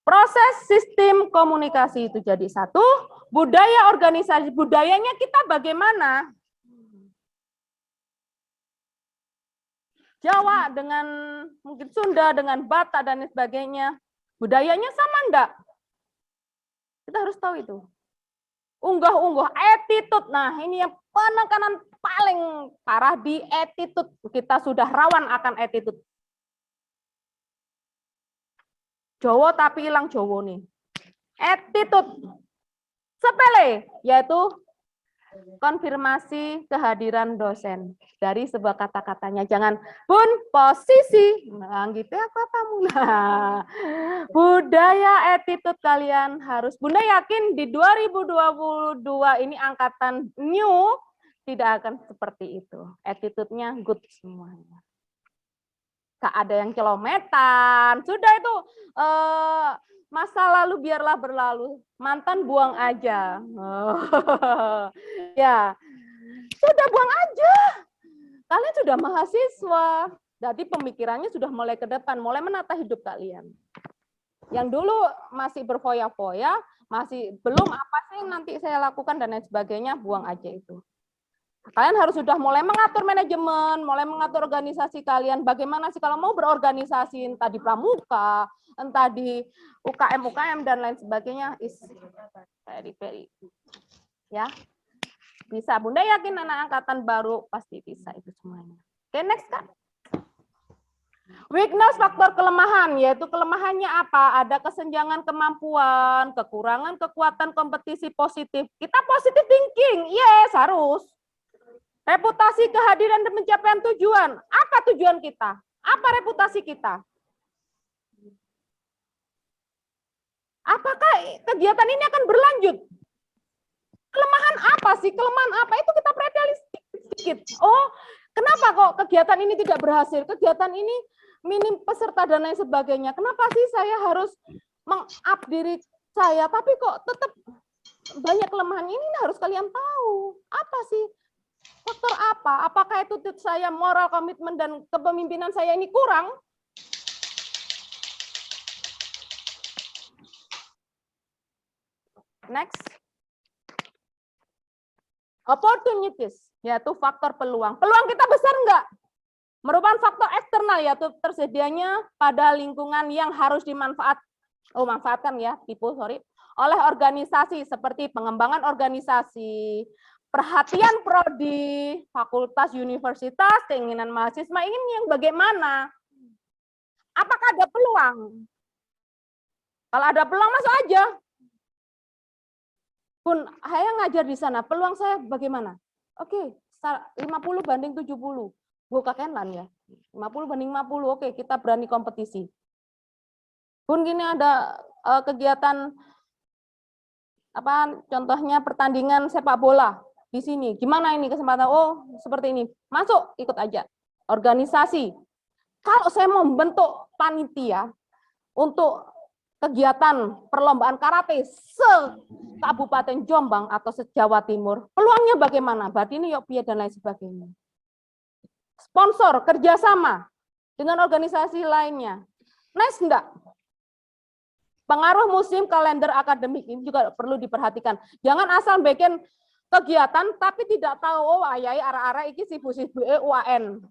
Proses sistem komunikasi itu jadi satu, budaya organisasi, budayanya kita bagaimana? Jawa dengan mungkin Sunda, dengan Batak, dan lain sebagainya. Budayanya sama enggak? Kita harus tahu itu. Unggah-ungguh, attitude. Nah, ini yang penekanan paling parah di attitude. Kita sudah rawan akan attitude. Jowo tapi hilang Jowo nih. Attitude. Sepele, yaitu konfirmasi kehadiran dosen dari sebuah kata-katanya. Jangan, Bun, posisi. Nah, gitu apa kamu? Nah, budaya attitude kalian harus. Bunda yakin di 2022 ini angkatan new tidak akan seperti itu. Attitude-nya good semuanya. Gak ada yang kilometan. Sudah itu masa lalu biarlah berlalu. Mantan buang aja. Ya, sudah buang aja. Kalian sudah mahasiswa. Jadi pemikirannya sudah mulai ke depan, mulai menata hidup kalian. Yang dulu masih berfoya-foya, masih belum apa sih nanti saya lakukan dan lain sebagainya, buang aja itu. Kalian harus sudah mulai mengatur manajemen, mulai mengatur organisasi kalian. Bagaimana sih kalau mau berorganisasi, entah di pramuka, entah di UKM dan lain sebagainya, is very ya bisa. Bunda yakin anak angkatan baru pasti bisa itu semuanya. Oke, next Kak. Weakness, faktor kelemahan, yaitu kelemahannya apa? Ada kesenjangan kemampuan, kekurangan kekuatan kompetisi positif. Kita positive thinking, yes harus. Reputasi, kehadiran, dan pencapaian tujuan. Apa tujuan kita? Apa reputasi kita? Apakah kegiatan ini akan berlanjut? Kelemahan apa sih? Kelemahan apa? Itu kita perhatikan sedikit. Oh, kenapa kok kegiatan ini tidak berhasil? Kegiatan ini minim peserta dan lain sebagainya. Kenapa sih saya harus meng-up diri saya, tapi kok tetap banyak kelemahan ini? Harus kalian tahu. Apa sih? Faktor apa? Apakah itu saya moral, komitmen, dan kepemimpinan saya ini kurang? Next. Opportunities, yaitu faktor peluang. Peluang kita besar enggak? Merupakan faktor eksternal, yaitu tersedianya pada lingkungan yang harus manfaatkan ya, oleh organisasi seperti pengembangan organisasi, perhatian prodi, fakultas, universitas, keinginan mahasiswa ingin yang bagaimana? Apakah ada peluang? Kalau ada peluang masuk aja. Bun, saya ngajar di sana, peluang saya bagaimana? Oke, 50/70. Gue kakenlan ya. 50/50, oke, kita berani kompetisi. Bun, gini ada kegiatan apa contohnya pertandingan sepak bola. di sini. Gimana ini kesempatan? Oh, seperti ini. Masuk, ikut aja. Organisasi. Kalau saya mau membentuk panitia untuk kegiatan perlombaan karate se-Kabupaten Jombang atau se-Jawa Timur, peluangnya bagaimana? Berarti ini Yopia dan lain sebagainya. Sponsor, kerjasama dengan organisasi lainnya. Nice enggak? Pengaruh musim kalender akademik ini juga perlu diperhatikan. Jangan asal bikin kegiatan tapi tidak tahu oh ayai arah-arah iki sibu-sibu UAN,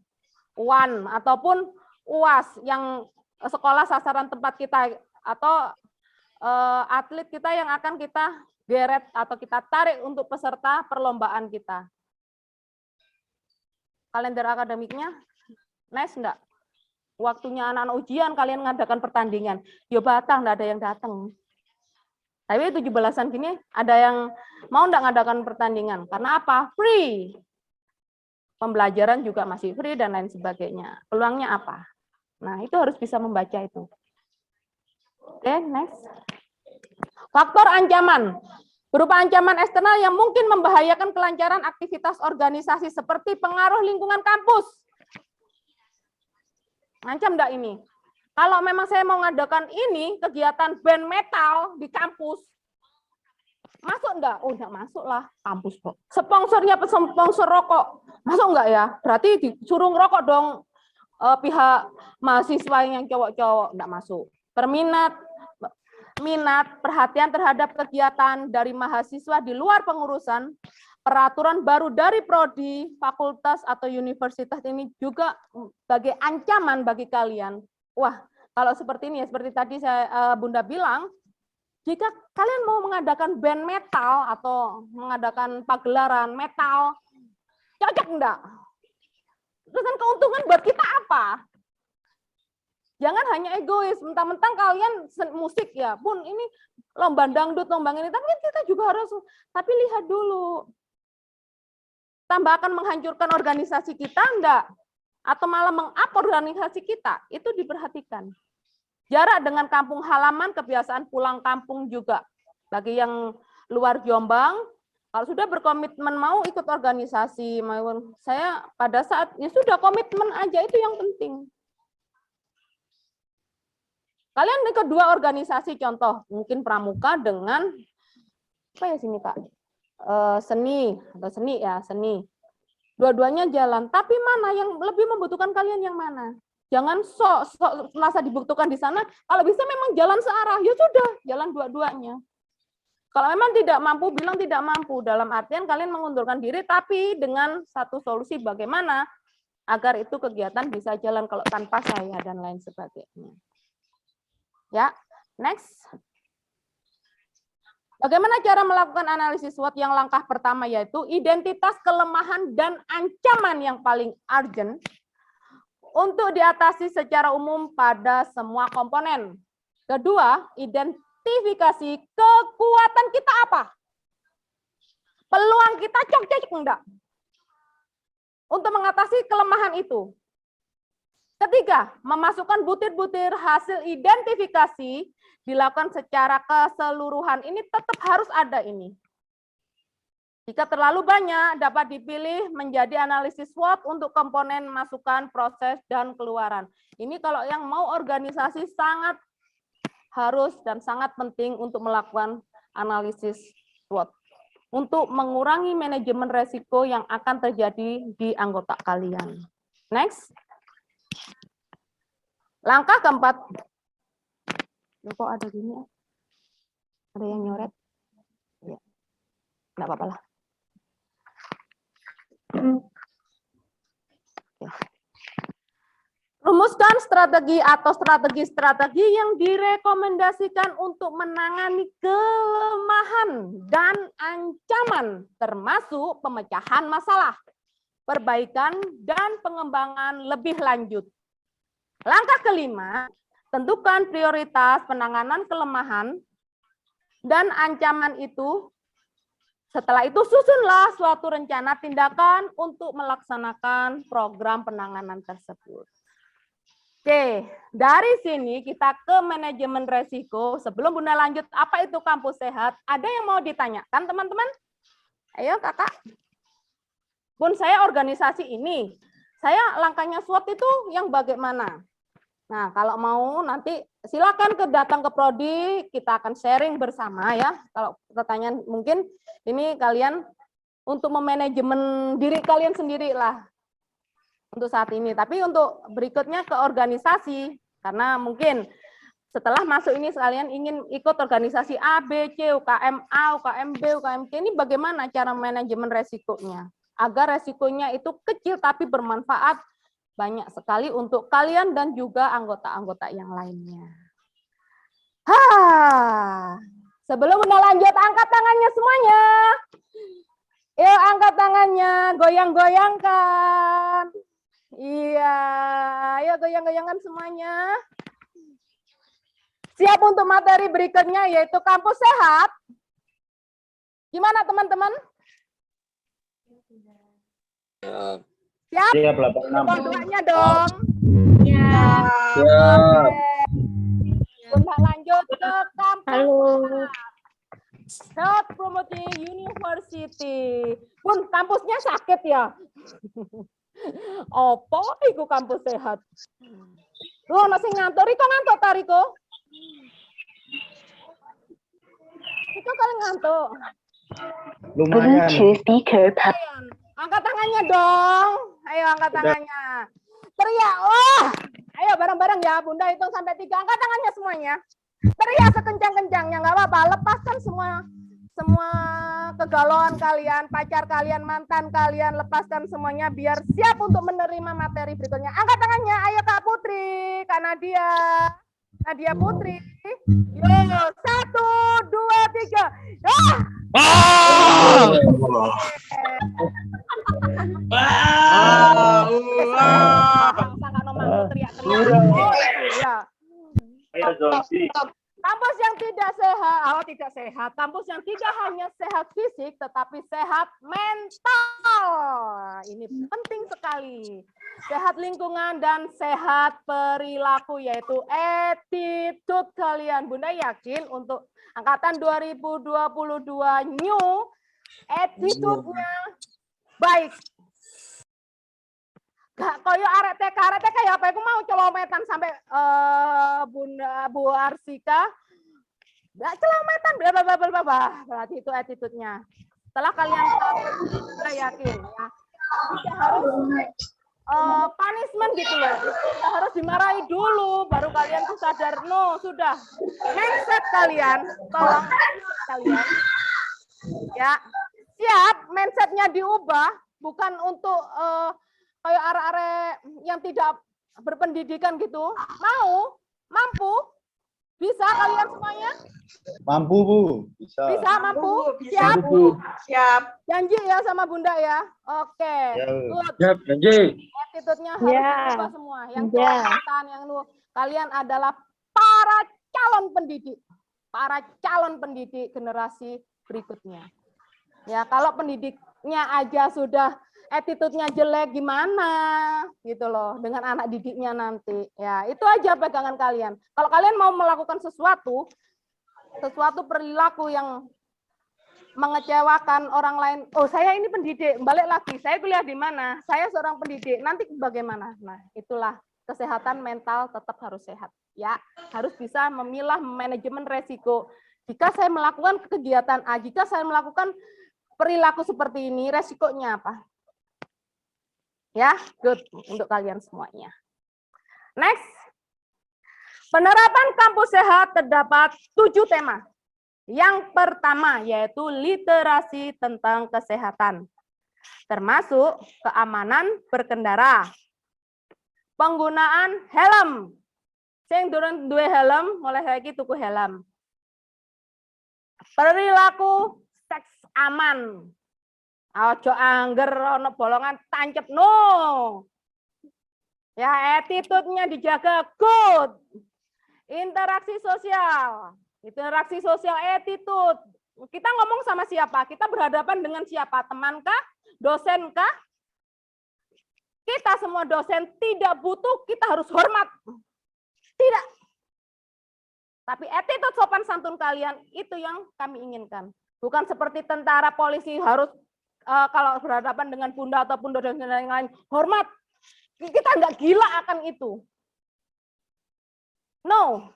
UAN ataupun UAS yang sekolah sasaran tempat kita atau atlet kita yang akan kita geret atau kita tarik untuk peserta perlombaan kita. Kalender akademiknya nice enggak? Waktunya anak-anak ujian kalian ngadakan pertandingan, ya batang enggak ada yang datang. Tapi 17-an gini ada yang mau enggak ngadakan pertandingan. Karena apa? Free. Pembelajaran juga masih free dan lain sebagainya. Peluangnya apa? Nah, itu harus bisa membaca itu. Oke, next. Faktor ancaman. Berupa ancaman eksternal yang mungkin membahayakan kelancaran aktivitas organisasi seperti pengaruh lingkungan kampus. Ngancam enggak ini? Kalau memang saya mau ngadakan ini, kegiatan band metal di kampus, masuk enggak? Oh, enggak masuk lah, kampus kok. Sponsornya sponsor rokok, masuk enggak ya? Berarti disuruh ngerokok dong pihak mahasiswa yang cowok-cowok, enggak masuk. Minat, perhatian terhadap kegiatan dari mahasiswa di luar pengurusan, peraturan baru dari prodi, fakultas, atau universitas ini juga sebagai ancaman bagi kalian. Wah, kalau seperti ini ya, seperti tadi Bunda bilang, jika kalian mau mengadakan band metal atau mengadakan pagelaran metal, cocok enggak? Terus kan keuntungan buat kita apa? Jangan hanya egois, mentang-mentang kalian musik ya, Bun, ini lomba dangdut, lomba ini, tapi kita juga harus, tapi lihat dulu. Tambah akan menghancurkan organisasi kita enggak? Atau malah meng-up organisasi kita, itu diperhatikan. Jarak dengan kampung halaman, kebiasaan pulang kampung juga. Bagi yang luar Jombang, kalau sudah berkomitmen mau ikut organisasi, mau saya pada saat ya sudah komitmen aja, itu yang penting. Kalian ikut dua organisasi, contoh mungkin pramuka dengan apa ya sini Kak, seni atau seni ya seni. Dua-duanya jalan, tapi mana yang lebih membutuhkan kalian yang mana? Jangan sok merasa dibutuhkan di sana. Kalau bisa memang jalan searah, ya sudah, jalan dua-duanya. Kalau memang tidak mampu, bilang tidak mampu. Dalam artian kalian mengundurkan diri, tapi dengan satu solusi bagaimana agar itu kegiatan bisa jalan kalau tanpa saya dan lain sebagainya. Ya, next. Bagaimana cara melakukan analisis SWOT yang langkah pertama yaitu identitas kelemahan dan ancaman yang paling urgent untuk diatasi secara umum pada semua komponen. Kedua, identifikasi kekuatan kita apa? Peluang kita cocok enggak? Untuk mengatasi kelemahan itu. Ketiga, memasukkan butir-butir hasil identifikasi dilakukan secara keseluruhan. Ini tetap harus ada ini. Jika terlalu banyak, dapat dipilih menjadi analisis SWOT untuk komponen masukan, proses, dan keluaran. Ini kalau yang mau organisasi sangat harus dan sangat penting untuk melakukan analisis SWOT. Untuk mengurangi manajemen resiko yang akan terjadi di anggota kalian. Next. Langkah keempat. Kok ada gini ya? Ada yang nyoret? Ya. Enggak apa-apa lah. Ya. Rumuskan strategi atau strategi-strategi yang direkomendasikan untuk menangani kelemahan dan ancaman, termasuk pemecahan masalah, perbaikan, dan pengembangan lebih lanjut. Langkah kelima, tentukan prioritas penanganan kelemahan dan ancaman itu. Setelah itu susunlah suatu rencana tindakan untuk melaksanakan program penanganan tersebut. Oke, dari sini kita ke manajemen resiko. Sebelum Bunda lanjut, apa itu kampus sehat? Ada yang mau ditanyakan teman-teman? Ayo kakak. Bun, saya organisasi ini. Saya langkahnya SWOT itu yang bagaimana? Nah, kalau mau nanti silakan datang ke prodi, kita akan sharing bersama ya. Kalau pertanyaan mungkin ini kalian untuk memanajemen diri kalian sendiri lah untuk saat ini. Tapi untuk berikutnya ke organisasi, karena mungkin setelah masuk ini kalian ingin ikut organisasi A, B, C, UKM A, UKM B, UKM C, ini bagaimana cara manajemen resikonya? Agar resikonya itu kecil tapi bermanfaat banyak sekali untuk kalian dan juga anggota-anggota yang lainnya. Sebelum Bunda lanjut, angkat tangannya semuanya. Yuk angkat tangannya, goyang-goyangkan. Iya, ayo goyang-goyangkan semuanya. Siap untuk materi berikutnya yaitu kampus sehat. Gimana teman-teman? Siap? Siap 86. Doanya dong. Ya. Siap. Bunda lanjut ke kampus. Halo. Health Promoting University. Bun, kampusnya sakit ya? Apa itu kampus sehat? Lu masih ngantuk, Riko ngantuk ta, Riko? Riko kali ngantuk. Lumayan. Angkat tangannya dong. Ayo angkat tangannya. Teriak. Wah. Ayo bareng-bareng ya, Bunda hitung sampai 3. Angkat tangannya semuanya. Teriak sekencang-kencangnya, nggak apa-apa. Lepaskan semua kegalauan kalian, pacar kalian, mantan kalian, lepaskan semuanya biar siap untuk menerima materi berikutnya. Angkat tangannya, ayo Kak Putri, Kak Nadia, Nadia Putri. Yo, 1, 2, 3. Kakak nomor teriak-teriak. Kampus yang tidak sehat, kampus yang tidak hanya sehat fisik, tetapi sehat mental. Ini penting sekali. Sehat lingkungan dan sehat perilaku, yaitu attitude kalian. Bunda yakin untuk angkatan 2022 new, attitude-nya baik. Gak koyo arek TK ya apa aku mau celometan sampai Bunda Bu Arsika. Gak celometan berarti itu attitude-nya. Setelah kalian tahu, saya yakin ya. Tidak harus punishment gitu loh. Tidak harus dimarahi dulu baru kalian tuh sadar. No, sudah. Mindset kalian, tolong kalian. Ya. Siap, mindsetnya diubah bukan untuk kayak arek-arek yang tidak berpendidikan gitu. Mampu, bisa kalian semuanya? Mampu, Bu. Bisa. Bisa, mampu? Siap? Siap. Janji ya sama Bunda ya? Oke. Siap, janji. Attitude-nya harus diubah semua. Yang kelihatan, yang kalian adalah para calon pendidik. Para calon pendidik generasi berikutnya. Ya, kalau pendidiknya aja sudah attitude-nya jelek gimana gitu loh dengan anak didiknya nanti. Ya, itu aja pegangan kalian. Kalau kalian mau melakukan sesuatu perilaku yang mengecewakan orang lain. Oh, saya ini pendidik, balik lagi. Saya kuliah di mana? Saya seorang pendidik. Nanti bagaimana? Nah, itulah kesehatan mental tetap harus sehat. Ya, harus bisa memilah manajemen resiko. Jika saya melakukan kegiatan A, jika saya melakukan perilaku seperti ini, resikonya apa? Ya, good untuk kalian semuanya. Next. Penerapan kampus sehat terdapat 7 tema. Yang pertama yaitu literasi tentang kesehatan, termasuk keamanan berkendara, penggunaan helm. Sing durung duwe helm, mulai saiki tuku helm. Perilaku seks aman. Ojo angger ono bolongan tancep no. Ya, attitude-nya dijaga good. Interaksi sosial. Interaksi sosial attitude. Kita ngomong sama siapa? Kita berhadapan dengan siapa? Temankah? Dosenkah? Kita semua dosen tidak butuh, kita harus hormat. Tidak. Tapi attitude sopan santun kalian itu yang kami inginkan. Bukan seperti tentara polisi harus kalau berhadapan dengan bunda ataupun dosen yang lain, hormat. Kita nggak gila akan itu. No.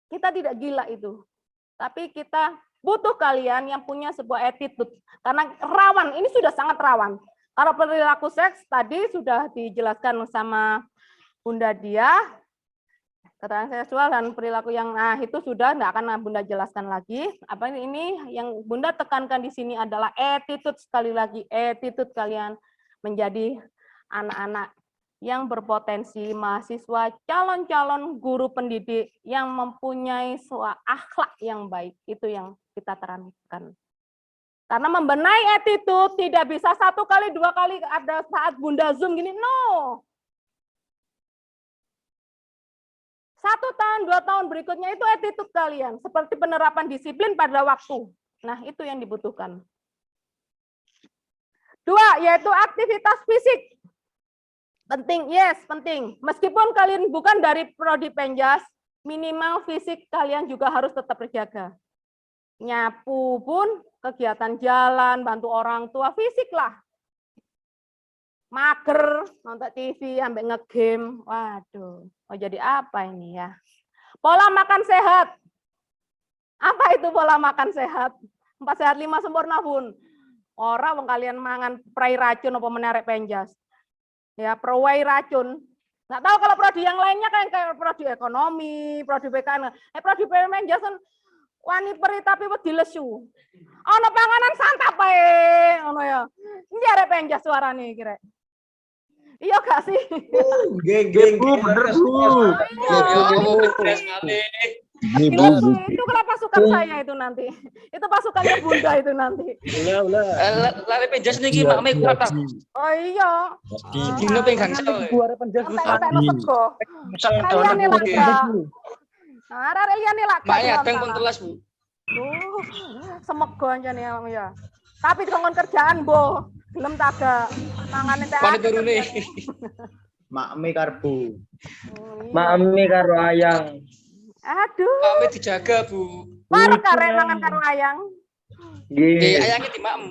Kita tidak gila itu. Tapi kita butuh kalian yang punya sebuah attitude. Karena rawan, ini sudah sangat rawan. Kalau perilaku seks tadi sudah dijelaskan sama Bunda Dia, keterangan seksual dan perilaku yang itu sudah nggak akan Bunda jelaskan lagi. Apa ini yang Bunda tekankan di sini adalah attitude, sekali lagi attitude kalian menjadi anak-anak yang berpotensi mahasiswa calon-calon guru pendidik yang mempunyai akhlak yang baik. Itu yang kita terankan. Karena membenahi attitude tidak bisa 1 kali 2 kali ada saat Bunda Zoom gini, no. 1 tahun, 2 tahun berikutnya itu attitude kalian. Seperti penerapan disiplin pada waktu. Nah, itu yang dibutuhkan. 2, yaitu aktivitas fisik. Penting, yes, penting. Meskipun kalian bukan dari prodi Penjas, minimal fisik kalian juga harus tetap terjaga. Nyapu pun, kegiatan jalan, bantu orang tua, fisik lah. Mager, nonton TV, sampai nge-game. Waduh, mau jadi apa ini ya? Pola makan sehat. Apa itu pola makan sehat? 4 sehat 5 sempurna, Bun. Orang kalian mangan prai racun apa menarik Penjas. Ya, prowai racun. Nggak tahu kalau prodi yang lainnya kayak prodi ekonomi, prodi BKN. Prodi Penjas kan wani peri tapi wedi lesu. Ono panganan santap ae, ono ya. Ini arek Penjas suarane kira. Iya gak sih? Geng, Bu, bener, Bu. Itu kalau pasukan saya itu nanti. Itu pasukannya Bunda itu nanti. Lari Penjas niki mak mek kurang. Oh iya. Dino ping gangsal. Entek-entekno sego. Kalian lak. Arek liyane lak. Mak ya teng pun telas, Bu. Semego anjane ya. Tapi dikongkon kerjaan, Bo. Gelem taga. Mangane teh. Pane turune. Makme karbu. Iya. Makme karo ayang. Aduh. Mak dijaga, Bu. Baru karek mangan karo ayang. Nggih. Ayangnya di makmu.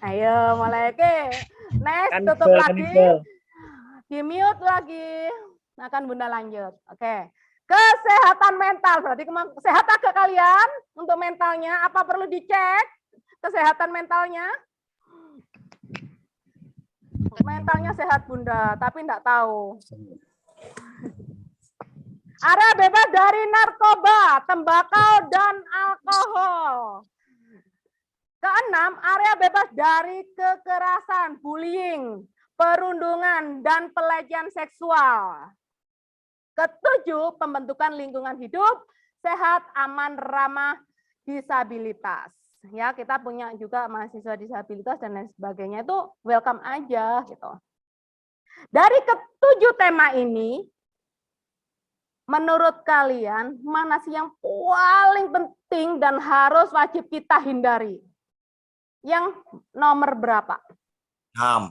Ayo mulai ke. Next tutup lagi. Di mute lagi. Akan Bunda lanjut. Oke. Kesehatan mental. Berarti sehat agak kalian untuk mentalnya? Apa perlu dicek kesehatan mentalnya? Mentalnya sehat Bunda, tapi enggak tahu. Area bebas dari narkoba, tembakau, dan alkohol. Keenam, area bebas dari kekerasan, bullying, perundungan, dan pelecehan seksual. Ketujuh, pembentukan lingkungan hidup sehat, aman, ramah, disabilitas. Ya, kita punya juga mahasiswa disabilitas dan lain sebagainya, itu welcome aja gitu. Dari ketujuh tema ini, menurut kalian mana sih yang paling penting dan harus wajib kita hindari? Yang nomor berapa? 6.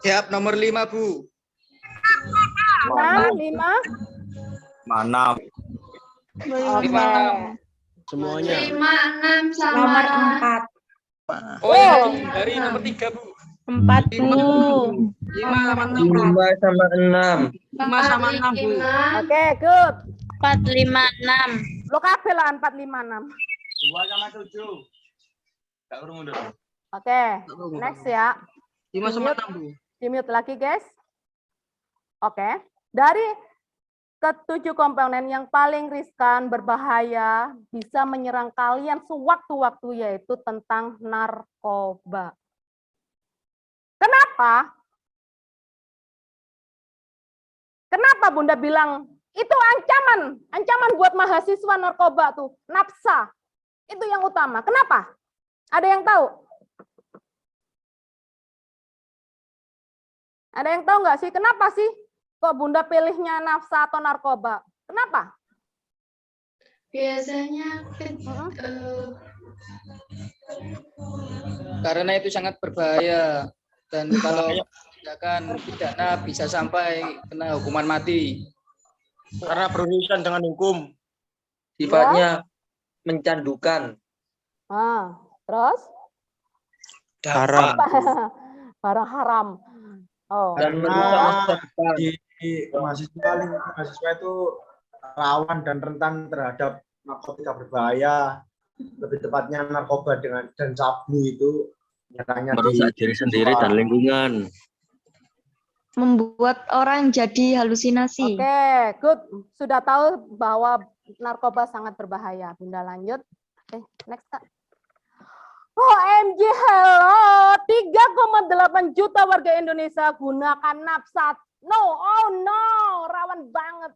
Siap, nomor 5, Bu. 5. Mana? Oke. Semuanya. 5, 6 sama Nomor 4. Oh, ya, dari nomor 3, Bu. 4, Bu. 5 sama 6. 5 sama 6. 5 sama 6, Bu. Oke, good. 4, 5, 6. Lo kabeh lah 4, 5, 6. 2 sama 7. Gak urung udah. Oke, next ya. 5 sama 6, Bu. Di-mute lagi, guys. Oke. Dari ketujuh komponen yang paling riskan, berbahaya, bisa menyerang kalian sewaktu-waktu, yaitu tentang narkoba. Kenapa? Kenapa Bunda bilang itu ancaman buat mahasiswa narkoba tuh, nafsa. Itu yang utama. Kenapa? Ada yang tahu? Ada yang tahu nggak sih? Kenapa sih kok Bunda pilihnya nafsa atau narkoba? Kenapa? Biasanya Karena itu sangat berbahaya. Dan kalau tindakan pidana bisa sampai kena hukuman mati. Karena berurusan dengan hukum. Sifatnya mencandukan. Terus haram, barang haram. Oh, Dan merusak Karena masa depan. mahasiswa itu rawan dan rentan terhadap narkotika berbahaya, lebih tepatnya narkoba dan sabu itu nyerangnya merusak diri sendiri dan lingkungan. Membuat orang jadi halusinasi. Oke, good. Sudah tahu bahwa narkoba sangat berbahaya. Bunda lanjut. Next, Kak. OMG, hello. 3,8 juta warga Indonesia gunakan nafsat. Oh no, rawan banget.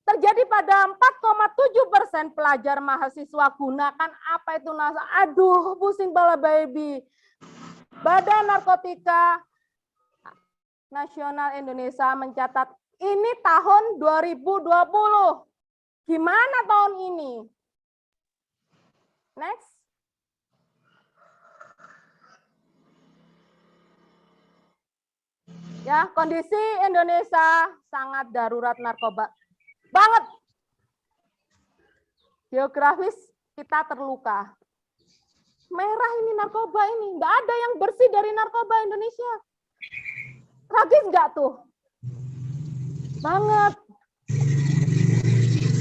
Terjadi pada 4,7% pelajar mahasiswa gunakan apa itu nafsat. Aduh, pusing bala baby. Badan Narkotika Nasional Indonesia mencatat ini tahun 2020. Gimana tahun ini? Next. Ya, kondisi Indonesia sangat darurat narkoba. Banget. Geografis kita terluka. Merah ini narkoba ini. Nggak ada yang bersih dari narkoba Indonesia. Tragis nggak tuh? Banget.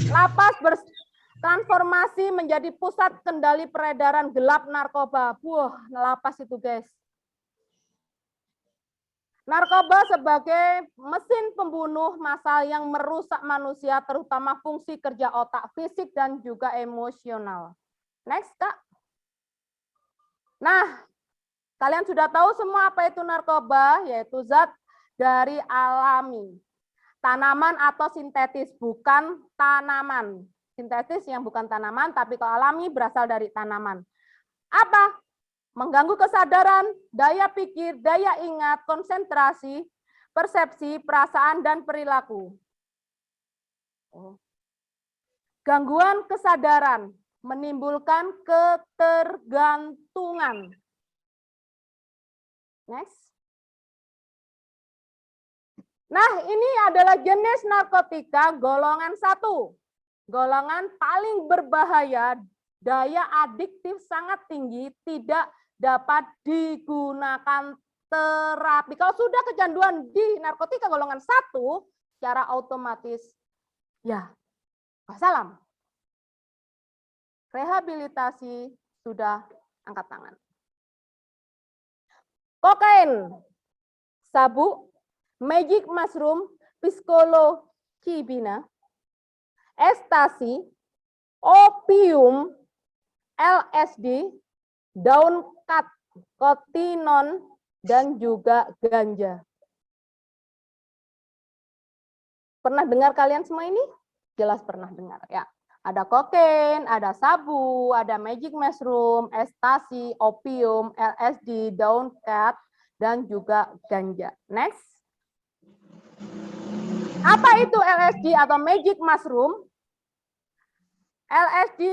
Lapas bertransformasi menjadi pusat kendali peredaran gelap narkoba. Wah, lapas itu guys. Narkoba sebagai mesin pembunuh massal yang merusak manusia, terutama fungsi kerja otak, fisik, dan juga emosional. Next, Kak. Nah, kalian sudah tahu semua apa itu narkoba, yaitu zat dari alami. Tanaman atau sintetis, bukan tanaman. Sintetis yang bukan tanaman, tapi kalau alami berasal dari tanaman. Apa? Mengganggu kesadaran, daya pikir, daya ingat, konsentrasi, persepsi, perasaan, dan perilaku. Gangguan kesadaran menimbulkan ketergantungan. Next. Nah, ini adalah jenis narkotika golongan 1. Golongan paling berbahaya, daya adiktif sangat tinggi, tidak dapat digunakan terapi. Kalau sudah kecanduan di narkotika golongan 1, secara otomatis, ya, wassalam. Rehabilitasi sudah angkat tangan. Kokain, sabu, magic mushroom, psilocybina, ekstasi, opium, LSD, daun kotinon, dan juga ganja. Pernah dengar kalian semua ini? Jelas pernah dengar ya. Ada kokain, ada sabu, ada magic mushroom, ekstasi, opium, LSD, daun kat, dan juga ganja. Next. Apa itu LSD atau magic mushroom? LSD,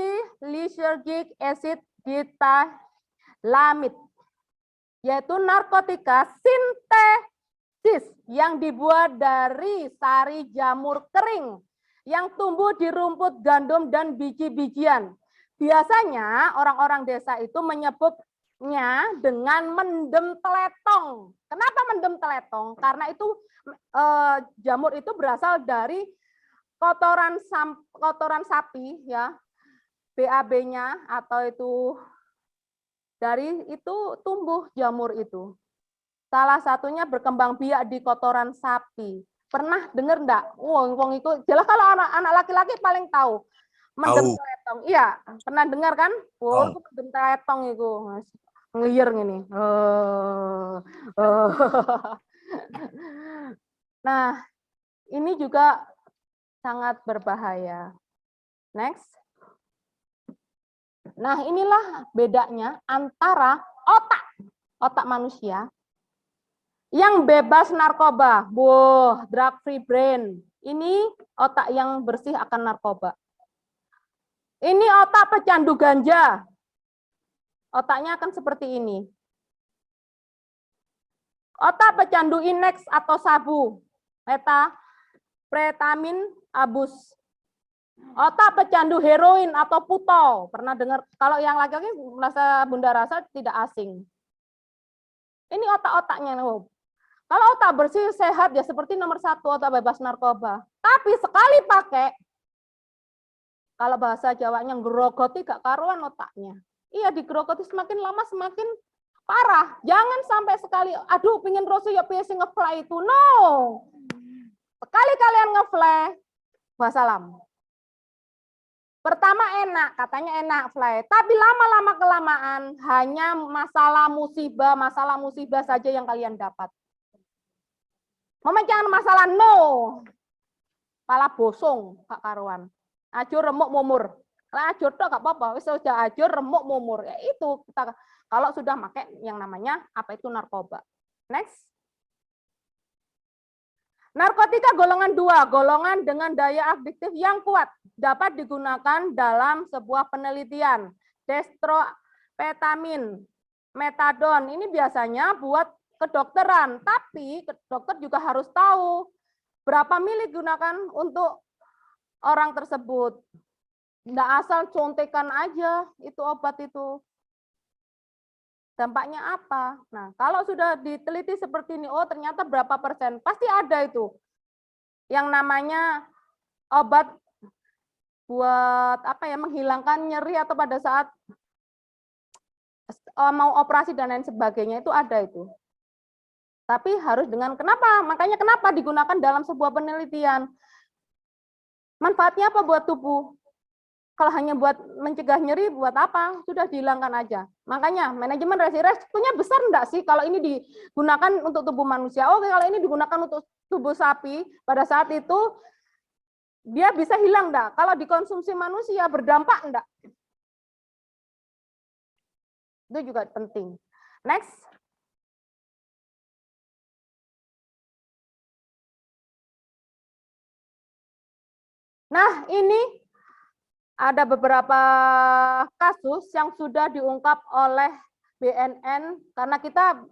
lysergic acid dithylamide, yaitu narkotika sintetis yang dibuat dari sari jamur kering yang tumbuh di rumput gandum dan biji-bijian. Biasanya orang-orang desa itu menyebutnya dengan mendem teletong. Kenapa mendem teletong? Karena itu jamur itu berasal dari kotoran sapi ya, BAB-nya atau itu dari itu tumbuh jamur itu. Salah satunya berkembang biak di kotoran sapi. Pernah dengar enggak? Wong itu jelas kalau anak laki-laki paling tahu. Mendem teletong. Iya, pernah dengar kan? Oh, itu mendem teletong itu. Ngeliyer gini. Nah, ini juga sangat berbahaya. Next. Nah, inilah bedanya antara otak manusia yang bebas narkoba, drug free brain. Ini otak yang bersih akan narkoba. Ini otak pecandu ganja. Otaknya akan seperti ini. Otak pecandu ineks atau sabu, methamphetamine abuse. Otak pecandu heroin atau puto. Pernah dengar? Kalau yang laki-laki merasa Bunda rasa tidak asing. Ini otak-otaknya. Kalau otak bersih sehat ya seperti nomor 1 otak bebas narkoba. Tapi sekali pakai, kalau bahasa Jawanya ngerogoti gak karuan otaknya. Iya digerogoti semakin lama semakin parah. Jangan sampai sekali, aduh pingin rosu ya pingin nge-fly itu. No. Sekali kalian nge-fly, wassalam. Pertama enak, katanya enak fly. Tapi lama-lama kelamaan hanya masalah musibah saja yang kalian dapat. Memecahkan masalah no. Pala bosong, Kak Karuan. Ajur remuk mumur. Kalau ajur tuh gak apa-apa, wis sudah ajur remuk mumur. Ya itu kita kalau sudah pakai yang namanya apa itu narkoba. Next. Narkotika golongan 2, golongan dengan daya adiktif yang kuat, dapat digunakan dalam sebuah penelitian. Dextrometamin, metadon, ini biasanya buat kedokteran, tapi dokter juga harus tahu berapa mili digunakan untuk orang tersebut. Nggak asal contekan aja itu obat itu. Dampaknya apa? Nah, kalau sudah diteliti seperti ini, oh ternyata berapa persen? Pasti ada itu. Yang namanya obat buat apa ya, menghilangkan nyeri atau pada saat mau operasi dan lain sebagainya itu ada itu. Tapi harus dengan kenapa? Makanya kenapa digunakan dalam sebuah penelitian? Manfaatnya apa buat tubuh? Kalau hanya buat mencegah nyeri, buat apa? Sudah dihilangkan aja. Makanya manajemen resikonya besar enggak sih kalau ini digunakan untuk tubuh manusia? Oke, kalau ini digunakan untuk tubuh sapi, pada saat itu dia bisa hilang enggak? Kalau dikonsumsi manusia berdampak enggak? Itu juga penting. Next. Nah, ini ada beberapa kasus yang sudah diungkap oleh BNN, karena kita,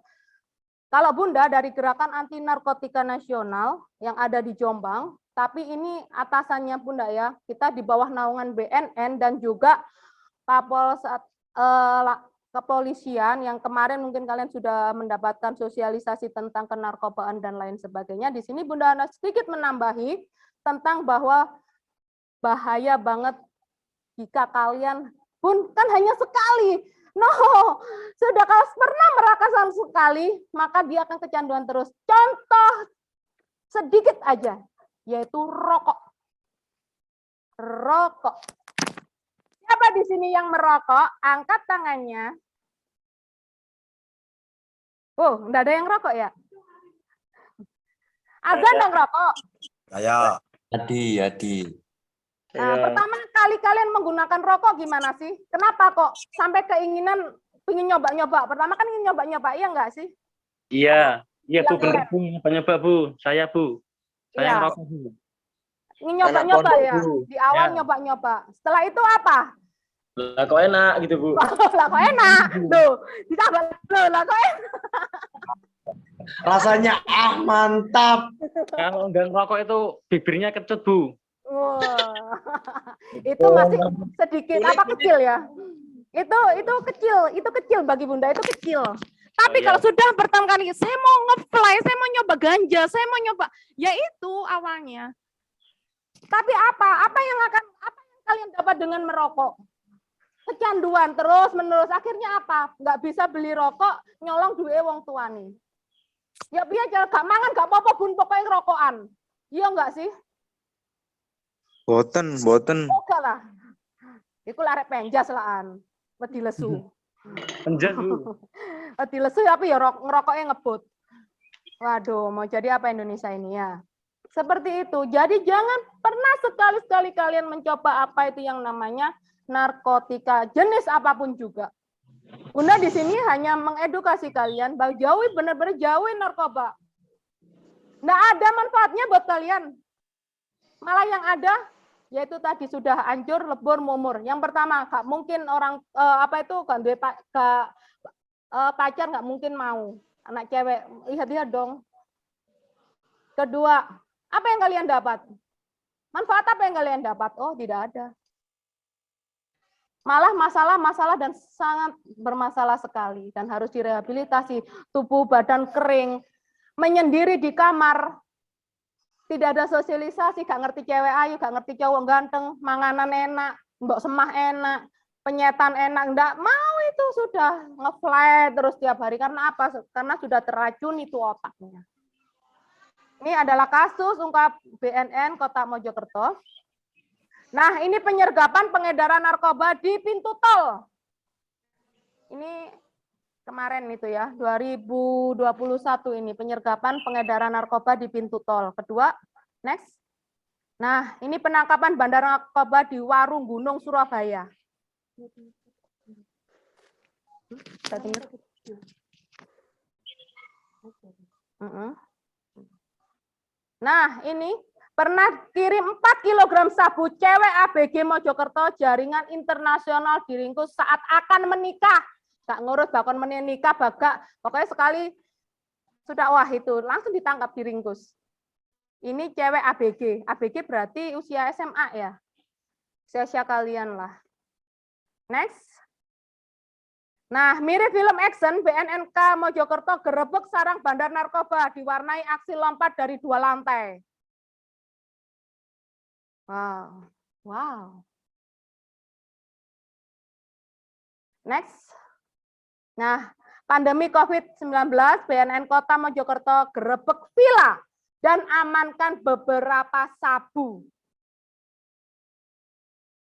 kalau Bunda dari Gerakan Anti Narkotika Nasional yang ada di Jombang, tapi ini atasannya Bunda ya, kita di bawah naungan BNN dan juga kepolisian yang kemarin mungkin kalian sudah mendapatkan sosialisasi tentang kenarkobaan dan lain sebagainya. Di sini Bunda sedikit menambahi tentang bahwa bahaya banget jika kalian pun kan hanya sekali. No, sudah kalau pernah merakasan sekali, maka dia akan kecanduan terus. Contoh sedikit aja, yaitu rokok. Rokok. Siapa di sini yang merokok? Angkat tangannya. Oh, enggak ada yang rokok ya? Azan yang rokok. Saya. Adi. Nah, pertama kali kalian menggunakan rokok gimana sih? Kenapa kok sampai keinginan ingin nyoba-nyoba? Pertama kan ingin nyoba-nyoba, iya enggak sih? Iya Bu, bener Bu, nyoba-nyoba Bu. Saya Bu. Saya rokok Bu. Ingin nyoba-nyoba ya? Di awal nyoba-nyoba. Setelah itu apa? Lah kok enak gitu Bu. Lah kok enak? Tuh, ditambah loh, lah kok enak. Rasanya mantap. Kalau enggak ngerokok itu bibirnya kecut Bu. Wah, itu masih sedikit kecil ya. Itu kecil bagi Bunda, itu kecil. Tapi kalau sudah pertama kali saya mau nge-fly, saya mau nyoba ganja, saya mau nyoba, ya itu awalnya. Tapi apa yang kalian dapat dengan merokok? Kecanduan terus menerus, akhirnya apa? Nggak bisa beli rokok, nyolong duit wong tuane. Ya biar gak mangan gak apa-apa Bun, pokoknya ngerokokan. Iya enggak sih? Boten. Oke lah. Iku larek penjas laan. Wedi lesu. Penjas Bu. Wedi lesu tapi ya ngerokoknya ngebut. Waduh, mau jadi apa Indonesia ini ya? Seperti itu. Jadi jangan pernah sekali-sekali kalian mencoba apa itu yang namanya narkotika, jenis apapun juga. Bunda di sini hanya mengedukasi kalian bahwa benar-benar jauhi narkoba. Nggak ada manfaatnya buat kalian. Malah yang ada yaitu tadi sudah hancur, lebur, mumur. Yang pertama, gak mungkin orang pacar nggak mungkin mau. Anak cewek, lihat-lihat dong. Kedua, apa yang kalian dapat? Manfaat apa yang kalian dapat? Oh, tidak ada. Malah masalah-masalah dan sangat bermasalah sekali dan harus direhabilitasi. Tubuh badan kering, menyendiri di kamar, tidak ada sosialisasi, gak ngerti cewek ayu, gak ngerti cowok ganteng, manganan enak, mbok semah enak, penyetan enak, enggak mau, itu sudah nge-flat terus tiap hari. Karena apa? Karena sudah teracun itu otaknya. Ini adalah kasus ungkap BNN Kota Mojokerto. Nah, ini penyergapan pengedaran narkoba di pintu tol. Ini kemarin itu ya, 2021 ini penyergapan pengedaran narkoba di pintu tol. Kedua, next. Nah, ini penangkapan bandar narkoba di Warung Gunung, Surabaya. Nah, ini pernah kirim 4 kg sabu, cewek ABG Mojokerto, jaringan internasional diringkus saat akan menikah. Gak ngurus bakon menikah, bagak. Pokoknya sekali sudah wah itu langsung ditangkap, diringkus. Ini cewek ABG. ABG berarti usia SMA ya. Usia kalian lah. Next. Nah, mirip film action, BNNK Mojokerto gerebek sarang bandar narkoba diwarnai aksi lompat dari 2 lantai. Wow. Wow. Next. Nah, pandemi COVID-19, BNN Kota Mojokerto gerebek villa dan amankan beberapa sabu.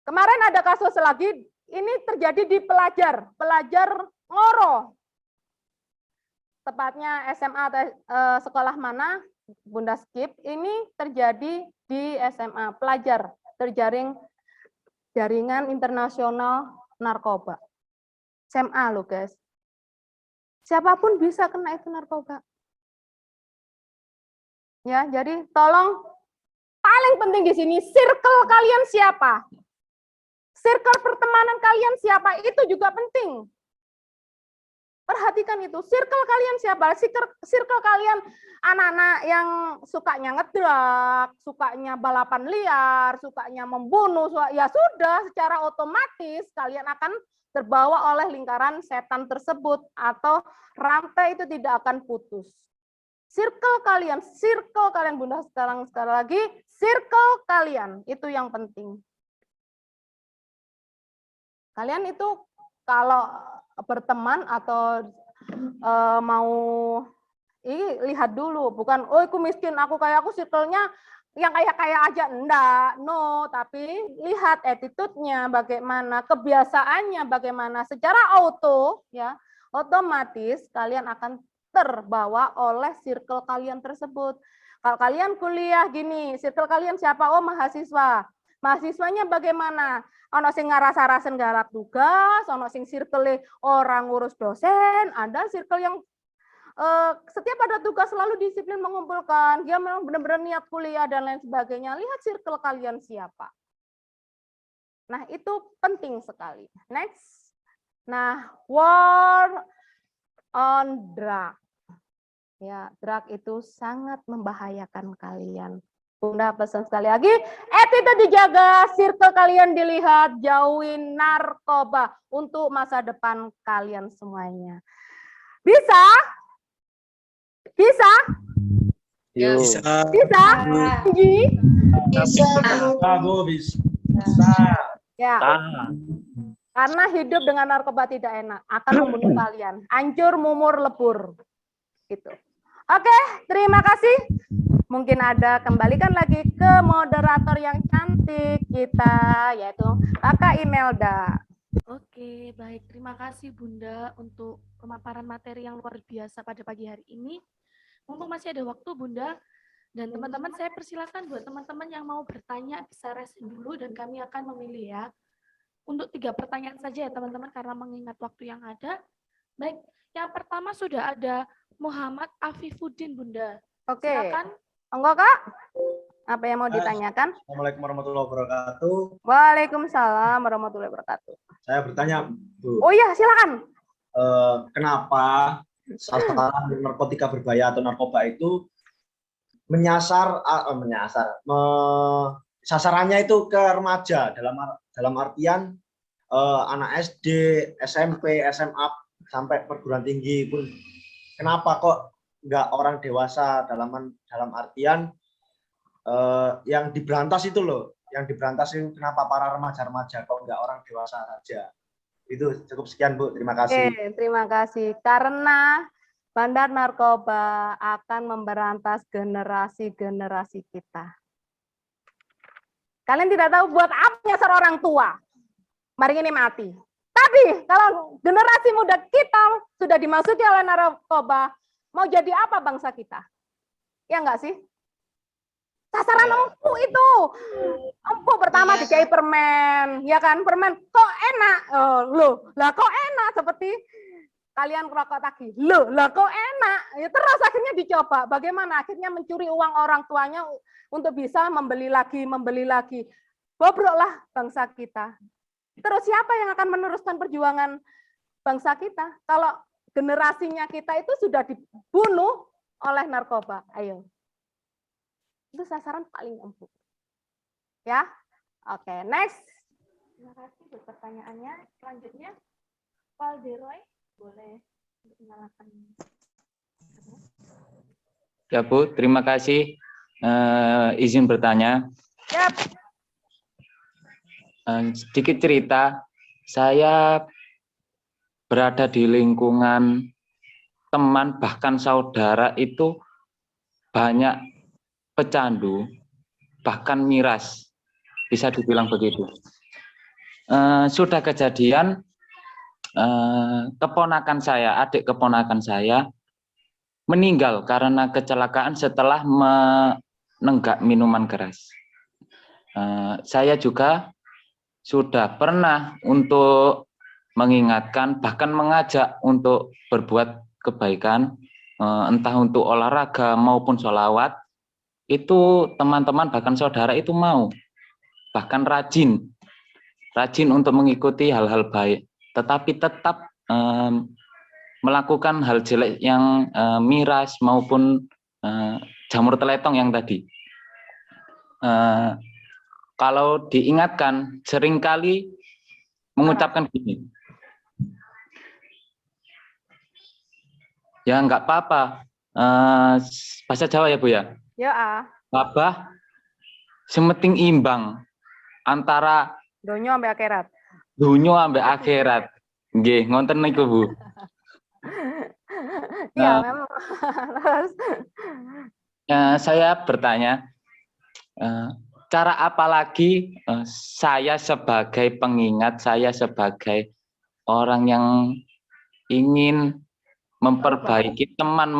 Kemarin ada kasus lagi, ini terjadi di pelajar Ngoro. Tepatnya SMA sekolah mana, Bunda skip, ini terjadi di SMA, pelajar terjaring jaringan internasional narkoba. SMA loh guys. Siapapun bisa kena itu narkoba. Ya, jadi tolong paling penting di sini circle kalian siapa? Circle pertemanan kalian siapa? Itu juga penting. Perhatikan itu, circle kalian siapa? Circle kalian anak-anak yang sukanya ngedrak, sukanya balapan liar, sukanya membunuh, ya sudah secara otomatis kalian akan terbawa oleh lingkaran setan tersebut atau rantai itu tidak akan putus. Circle kalian Bunda sekali lagi, circle kalian itu yang penting. Kalian itu kalau berteman atau mau lihat dulu, bukan oh aku miskin, aku kayak aku circle-nya yang kaya-kaya aja, enggak, no, tapi lihat attitude-nya bagaimana, kebiasaannya bagaimana, secara otomatis kalian akan terbawa oleh circle kalian tersebut. Kalau kalian kuliah gini, circle kalian siapa? Oh, mahasiswa. Mahasiswanya bagaimana? Ono sing ngarasa-rasen galak tugas, ono sing circle orang ngurus dosen, ada circle yang setiap ada tugas selalu disiplin mengumpulkan, dia memang benar-benar niat kuliah dan lain sebagainya. Lihat circle kalian siapa. Nah, itu penting sekali. Next. Nah, war on drug. Ya, drug itu sangat membahayakan kalian. Bunda pesan sekali lagi, attitude dijaga, circle kalian dilihat, jauhin narkoba untuk masa depan kalian semuanya. Bisa? Bisa? Bisa. Bisa. Ya. Karena hidup dengan narkoba tidak enak, akan membunuh kalian. Hancur, mumur, lebur. Gitu. Oke, terima kasih. Mungkin ada kembalikan lagi ke moderator yang cantik kita, yaitu Kakak Imelda. Oke, baik. Terima kasih Bunda untuk pemaparan materi yang luar biasa pada pagi hari ini. Mumpung masih ada waktu Bunda, dan teman-teman saya persilakan buat teman-teman yang mau bertanya bisa raise dulu dan kami akan memilih ya. Untuk 3 pertanyaan saja ya teman-teman karena mengingat waktu yang ada. Baik, yang pertama sudah ada Muhammad Afifuddin Bunda. Oke. Silakan. Enggak Kak? Apa yang mau ditanyakan? Assalamualaikum warahmatullahi wabarakatuh. Waalaikumsalam warahmatullahi wabarakatuh. Saya bertanya, Bu. Oh iya, silakan. Kenapa sasaran narkotika berbahaya atau narkoba itu sasarannya itu ke remaja dalam artian anak SD, SMP, SMA sampai perguruan tinggi pun. Kenapa kok nggak orang dewasa dalam artian yang diberantas itu loh, yang diberantas itu kenapa para remaja-remaja kok nggak orang dewasa saja? Itu cukup sekian Bu, terima kasih. Oke, terima kasih. Karena bandar narkoba akan memberantas generasi-generasi kita. Kalian tidak tahu buat apa nyasar orang tua. Mari ini mati. Tapi kalau generasi muda kita sudah dimasuki oleh narkoba, mau jadi apa bangsa kita? Ya enggak sih? Sasaran empuk itu. Empuk pertama dikai permen, ya kan? Permen kok enak. Oh, loh, lah kok enak seperti kalian rokok tadi. Loh, lah kok enak. Ya, terus akhirnya dicoba. Bagaimana? Akhirnya mencuri uang orang tuanya untuk bisa membeli lagi. Bobroklah bangsa kita. Terus siapa yang akan meneruskan perjuangan bangsa kita? Kalau generasinya kita itu sudah dibunuh oleh narkoba. Ayo. Itu sasaran paling empuk. Ya. Oke, next. Terima kasih buat pertanyaannya. Selanjutnya, Pak Deroy, boleh menyalakan. Ya Bu, terima kasih. Izin bertanya. Yap. Sedikit cerita, saya berada di lingkungan teman bahkan saudara itu banyak pecandu, bahkan miras, bisa dibilang begitu. Sudah kejadian keponakan saya, adik keponakan saya meninggal karena kecelakaan setelah menenggak minuman keras. Saya juga sudah pernah untuk mengingatkan, bahkan mengajak untuk berbuat kebaikan, entah untuk olahraga maupun sholawat, itu teman-teman bahkan saudara itu mau, bahkan rajin untuk mengikuti hal-hal baik, tetapi tetap melakukan hal jelek yang miras maupun jamur teletong yang tadi. Kalau diingatkan, seringkali mengucapkan gini, ya nggak apa-apa, bahasa Jawa ya Bu ya? Ya. Babah, semeting imbang antara Donyo sampai akhirat. dunia sampai akhirat. Nggih, ngonten niku Bu. Ya, memang. Saya bertanya, cara apa lagi saya sebagai pengingat, saya sebagai orang yang ingin memperbaiki teman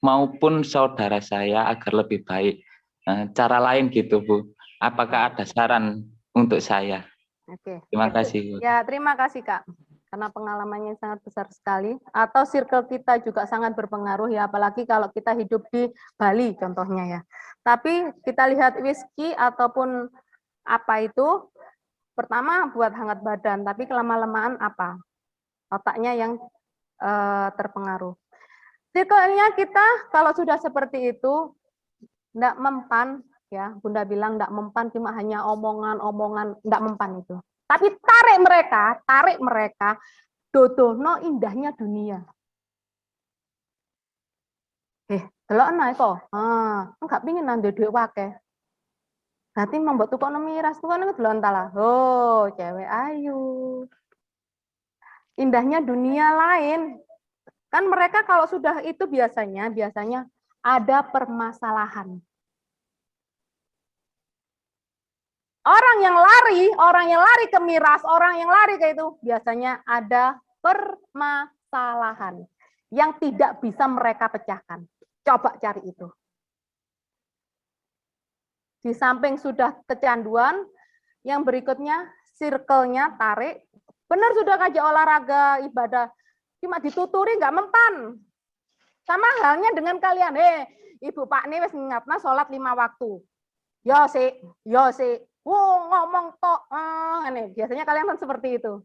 maupun saudara saya agar lebih baik, cara lain gitu Bu, apakah ada saran untuk saya? Oke. Terima kasih Bu. Ya, terima kasih Kak. Karena pengalamannya sangat besar sekali, atau circle kita juga sangat berpengaruh ya, apalagi kalau kita hidup di Bali contohnya ya. Tapi kita lihat whisky ataupun apa itu, pertama buat hangat badan, tapi kelama-lamaan apa? Otaknya yang terpengaruh. Circle-nya kita kalau sudah seperti itu, enggak mempan, ya Bunda bilang enggak mempan, cuma hanya omongan-omongan, enggak mempan itu. Tapi tarik mereka, dodono indahnya dunia. Delokno kok. Enggak pingin nang duit wake. Berarti membuat tukokno miras, tukokno delontalah. Oh, cewek ayu. Indahnya dunia lain. Kan mereka kalau sudah itu biasanya ada permasalahan. Orang yang lari ke miras, orang yang lari ke itu biasanya ada permasalahan yang tidak bisa mereka pecahkan. Coba cari itu. Di samping sudah kecanduan, yang berikutnya circle-nya tarik. Benar sudah kaji olahraga, ibadah, cuma dituturi nggak mempan. Sama halnya dengan kalian, Ibu Pak ini wis ngingatna sholat 5 waktu. Yo sih. Ngomong tok, ini biasanya kalian kan seperti itu.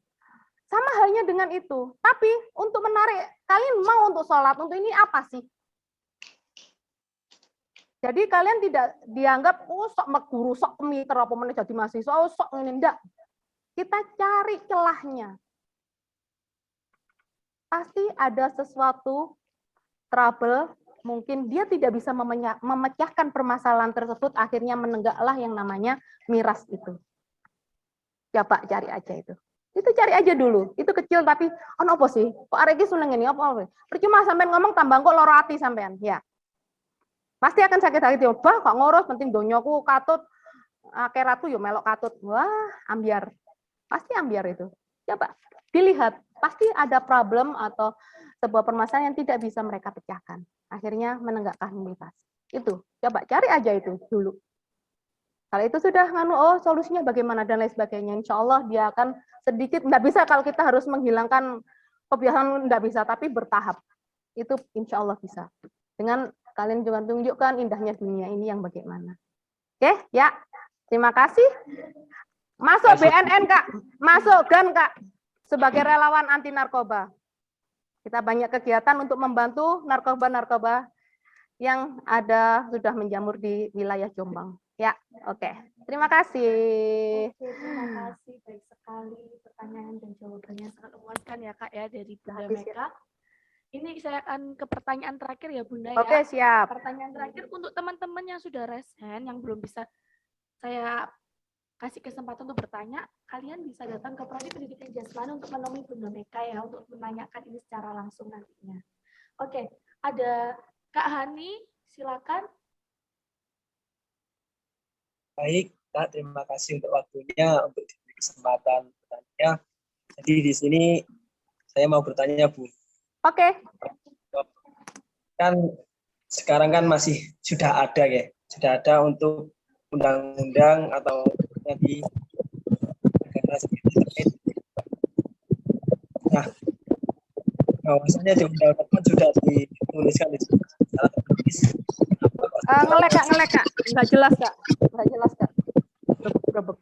Sama halnya dengan itu. Tapi untuk menarik, kalian mau untuk sholat, untuk ini apa sih? Jadi kalian tidak dianggap sok meguru, sok kemiter apa meneh jadi mahasiswa, sok ngene ndak. Kita cari celahnya. Pasti ada sesuatu trouble, mungkin dia tidak bisa memecahkan permasalahan tersebut, akhirnya menenggaklah yang namanya miras itu. Coba cari aja itu. Itu cari aja dulu. Itu kecil tapi apa sih? Kok arek iki seneng ini apa? Percuma sampean ngomong tambah kok loro ati sampean. Ya. Pasti akan sakit hati. Coba kok ngurus penting donyoku katut akhiratku yo melok katut. Wah, ambiar. Pasti ambiar itu. Coba dilihat, pasti ada problem atau sebuah permasalahan yang tidak bisa mereka pecahkan. Akhirnya menenggakkan miras. Itu. Coba cari aja itu dulu. Kalau itu sudah solusinya bagaimana dan lain sebagainya. Insya Allah dia akan sedikit, nggak bisa kalau kita harus menghilangkan kebiasaan, nggak bisa, tapi bertahap. Itu insya Allah bisa. Dengan kalian juga tunjukkan indahnya dunia ini yang bagaimana. Oke, ya. Terima kasih. Masuk BNN, Kak. Masuk GAN, Kak. Sebagai relawan anti narkoba. Kita banyak kegiatan untuk membantu narkoba-narkoba yang ada sudah menjamur di wilayah Jombang. Ya, oke. Terima kasih. Oke, terima kasih. Baik sekali pertanyaan dan jawabannya sangat memuaskan ya Kak ya dari Bunda Meka. Ini saya akan ke pertanyaan terakhir ya Bunda ya. Oke, siap. Pertanyaan terakhir untuk teman-teman yang sudah resen, yang belum bisa saya kasih kesempatan untuk bertanya, kalian bisa datang ke Prodi Pendidikan Jasmani untuk menemui Bunda Meka ya, untuk menanyakan ini secara langsung nantinya. Oke, ada Kak Hani, silakan. Baik, Kak, terima kasih untuk waktunya, untuk diberi kesempatan bertanya. Jadi di sini saya mau bertanya, Bu. Oke. Kan sekarang kan masih sudah ada untuk undang-undang atau di negara terkait. Nah, bahwasanya di undang-undang sudah dituliskan di secara tertulis. Ngelek Kak. Nggak jelas, Kak. Rebek.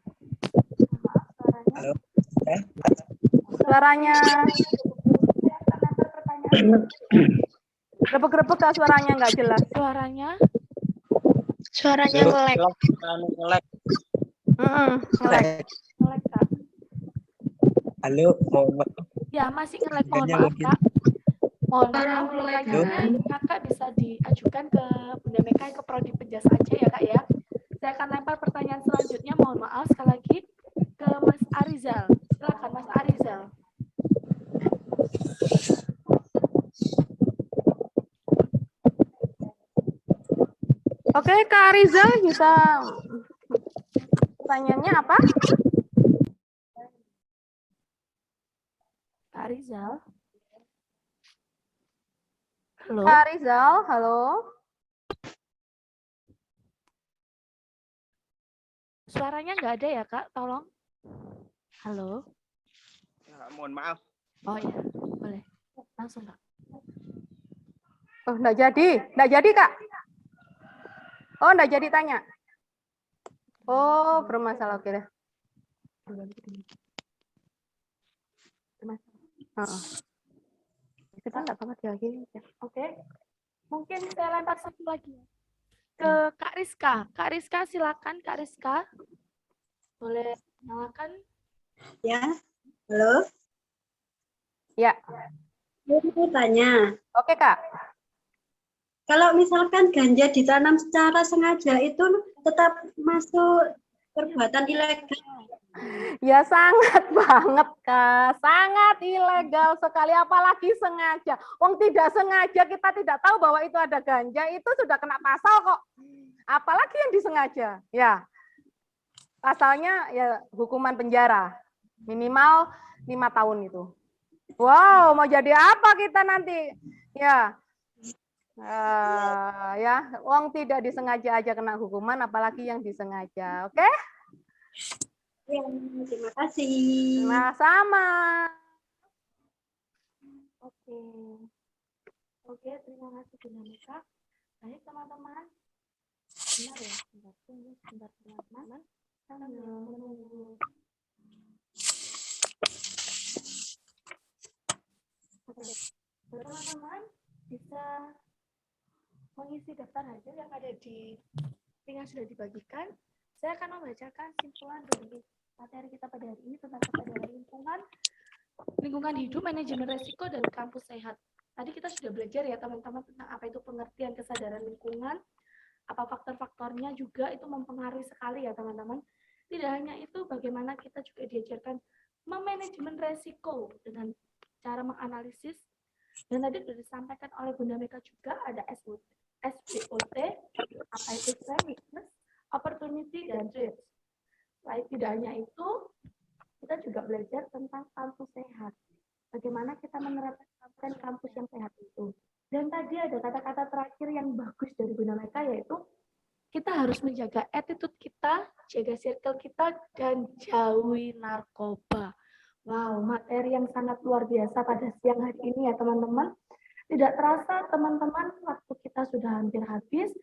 Halo, ya? Suaranya. Rebek Kak, suaranya nggak jelas. Suaranya ngelek. Ngelek. Ngelek, Kak. Halo, mohon maaf. Ya, masih ngelek, mohon maaf, Kak. Mohon maaf, pertanyaannya Kakak bisa diajukan ke Bunda Meka ke Prodi Penjas aja ya, Kak ya. Saya akan lempar pertanyaan selanjutnya, mohon maaf sekali lagi, ke Mas Arizal. Silakan, Mas Arizal. Oke, Kak Arizal bisa pertanyaannya apa? Kak Arizal. Halo. Kak Arizal, halo. Suaranya nggak ada ya, Kak? Tolong. Halo. Ya, mohon maaf. Oh ya, boleh. Langsung, Kak. Oh, nggak jadi, Kak. Oh, nggak jadi tanya. Oh, bermasalah, oke deh. Kita nggak apa-apa lagi. Oke. Mungkin saya lempar satu lagi ke Kak Rizka. Kak Rizka, silakan Kak Rizka. Boleh nyalakan? Ya, halo. Ya. Mau tanya. Oke, Kak. Kalau misalkan ganja ditanam secara sengaja itu tetap masuk perbuatan ilegal? Ya sangat banget, Kak. Sangat ilegal sekali, apalagi sengaja. Wong tidak sengaja, kita tidak tahu bahwa itu ada ganja, itu sudah kena pasal kok. Apalagi yang disengaja. Ya. Pasalnya ya hukuman penjara. Minimal 5 tahun itu. Wow, mau jadi apa kita nanti? Ya. Ya, wong tidak disengaja aja kena hukuman, apalagi yang disengaja. Oke? Ya, terima kasih. Sama-sama. Oke, terima kasih Bunda Meka. Baik teman-teman. Benar ya, sebentar teman-teman. Sambil menunggu. Oke, teman-teman bisa mengisi daftar hadir yang ada di link yang sudah dibagikan, saya akan membacakan simpulan dari materi kita pada hari ini tentang kesadaran lingkungan hidup, manajemen resiko, dan kampus sehat. Tadi kita sudah belajar ya teman-teman tentang apa itu pengertian kesadaran lingkungan, apa faktor-faktornya juga itu mempengaruhi sekali ya teman-teman. Tidak hanya itu, bagaimana kita juga diajarkan memanajemen resiko dengan cara menganalisis. Dan tadi sudah disampaikan oleh Bunda Meka juga ada SBOT, apa itu strength, weakness, opportunity, dan threats. Selain tidak hanya itu, kita juga belajar tentang kampus sehat. Bagaimana kita menerapkan kampus yang sehat itu. Dan tadi ada kata-kata terakhir yang bagus dari Bunda Meka, yaitu kita harus menjaga attitude kita, jaga circle kita, dan jauhi narkoba. Wow, materi yang sangat luar biasa pada siang hari ini ya teman-teman. Tidak terasa teman-teman, waktu kita sudah hampir habis.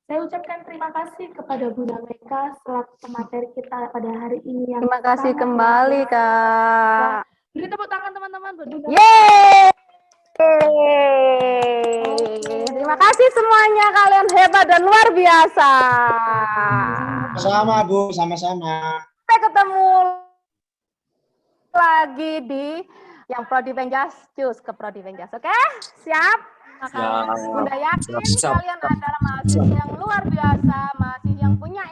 Saya ucapkan terima kasih kepada Bunda Meka selaku pemateri kita pada hari ini. Terima kasih kembali, Kak. Beri tepuk tangan teman-teman buat Bunda. Yeay! Terima kasih semuanya, kalian hebat dan luar biasa. Sama Bu, sama-sama. Sampai ketemu lagi di yang Prodi Penjas, cus ke Prodi Penjas, oke? Siap? Bunda yakin kalian adalah mahasiswa yang luar biasa, mahasiswa yang punya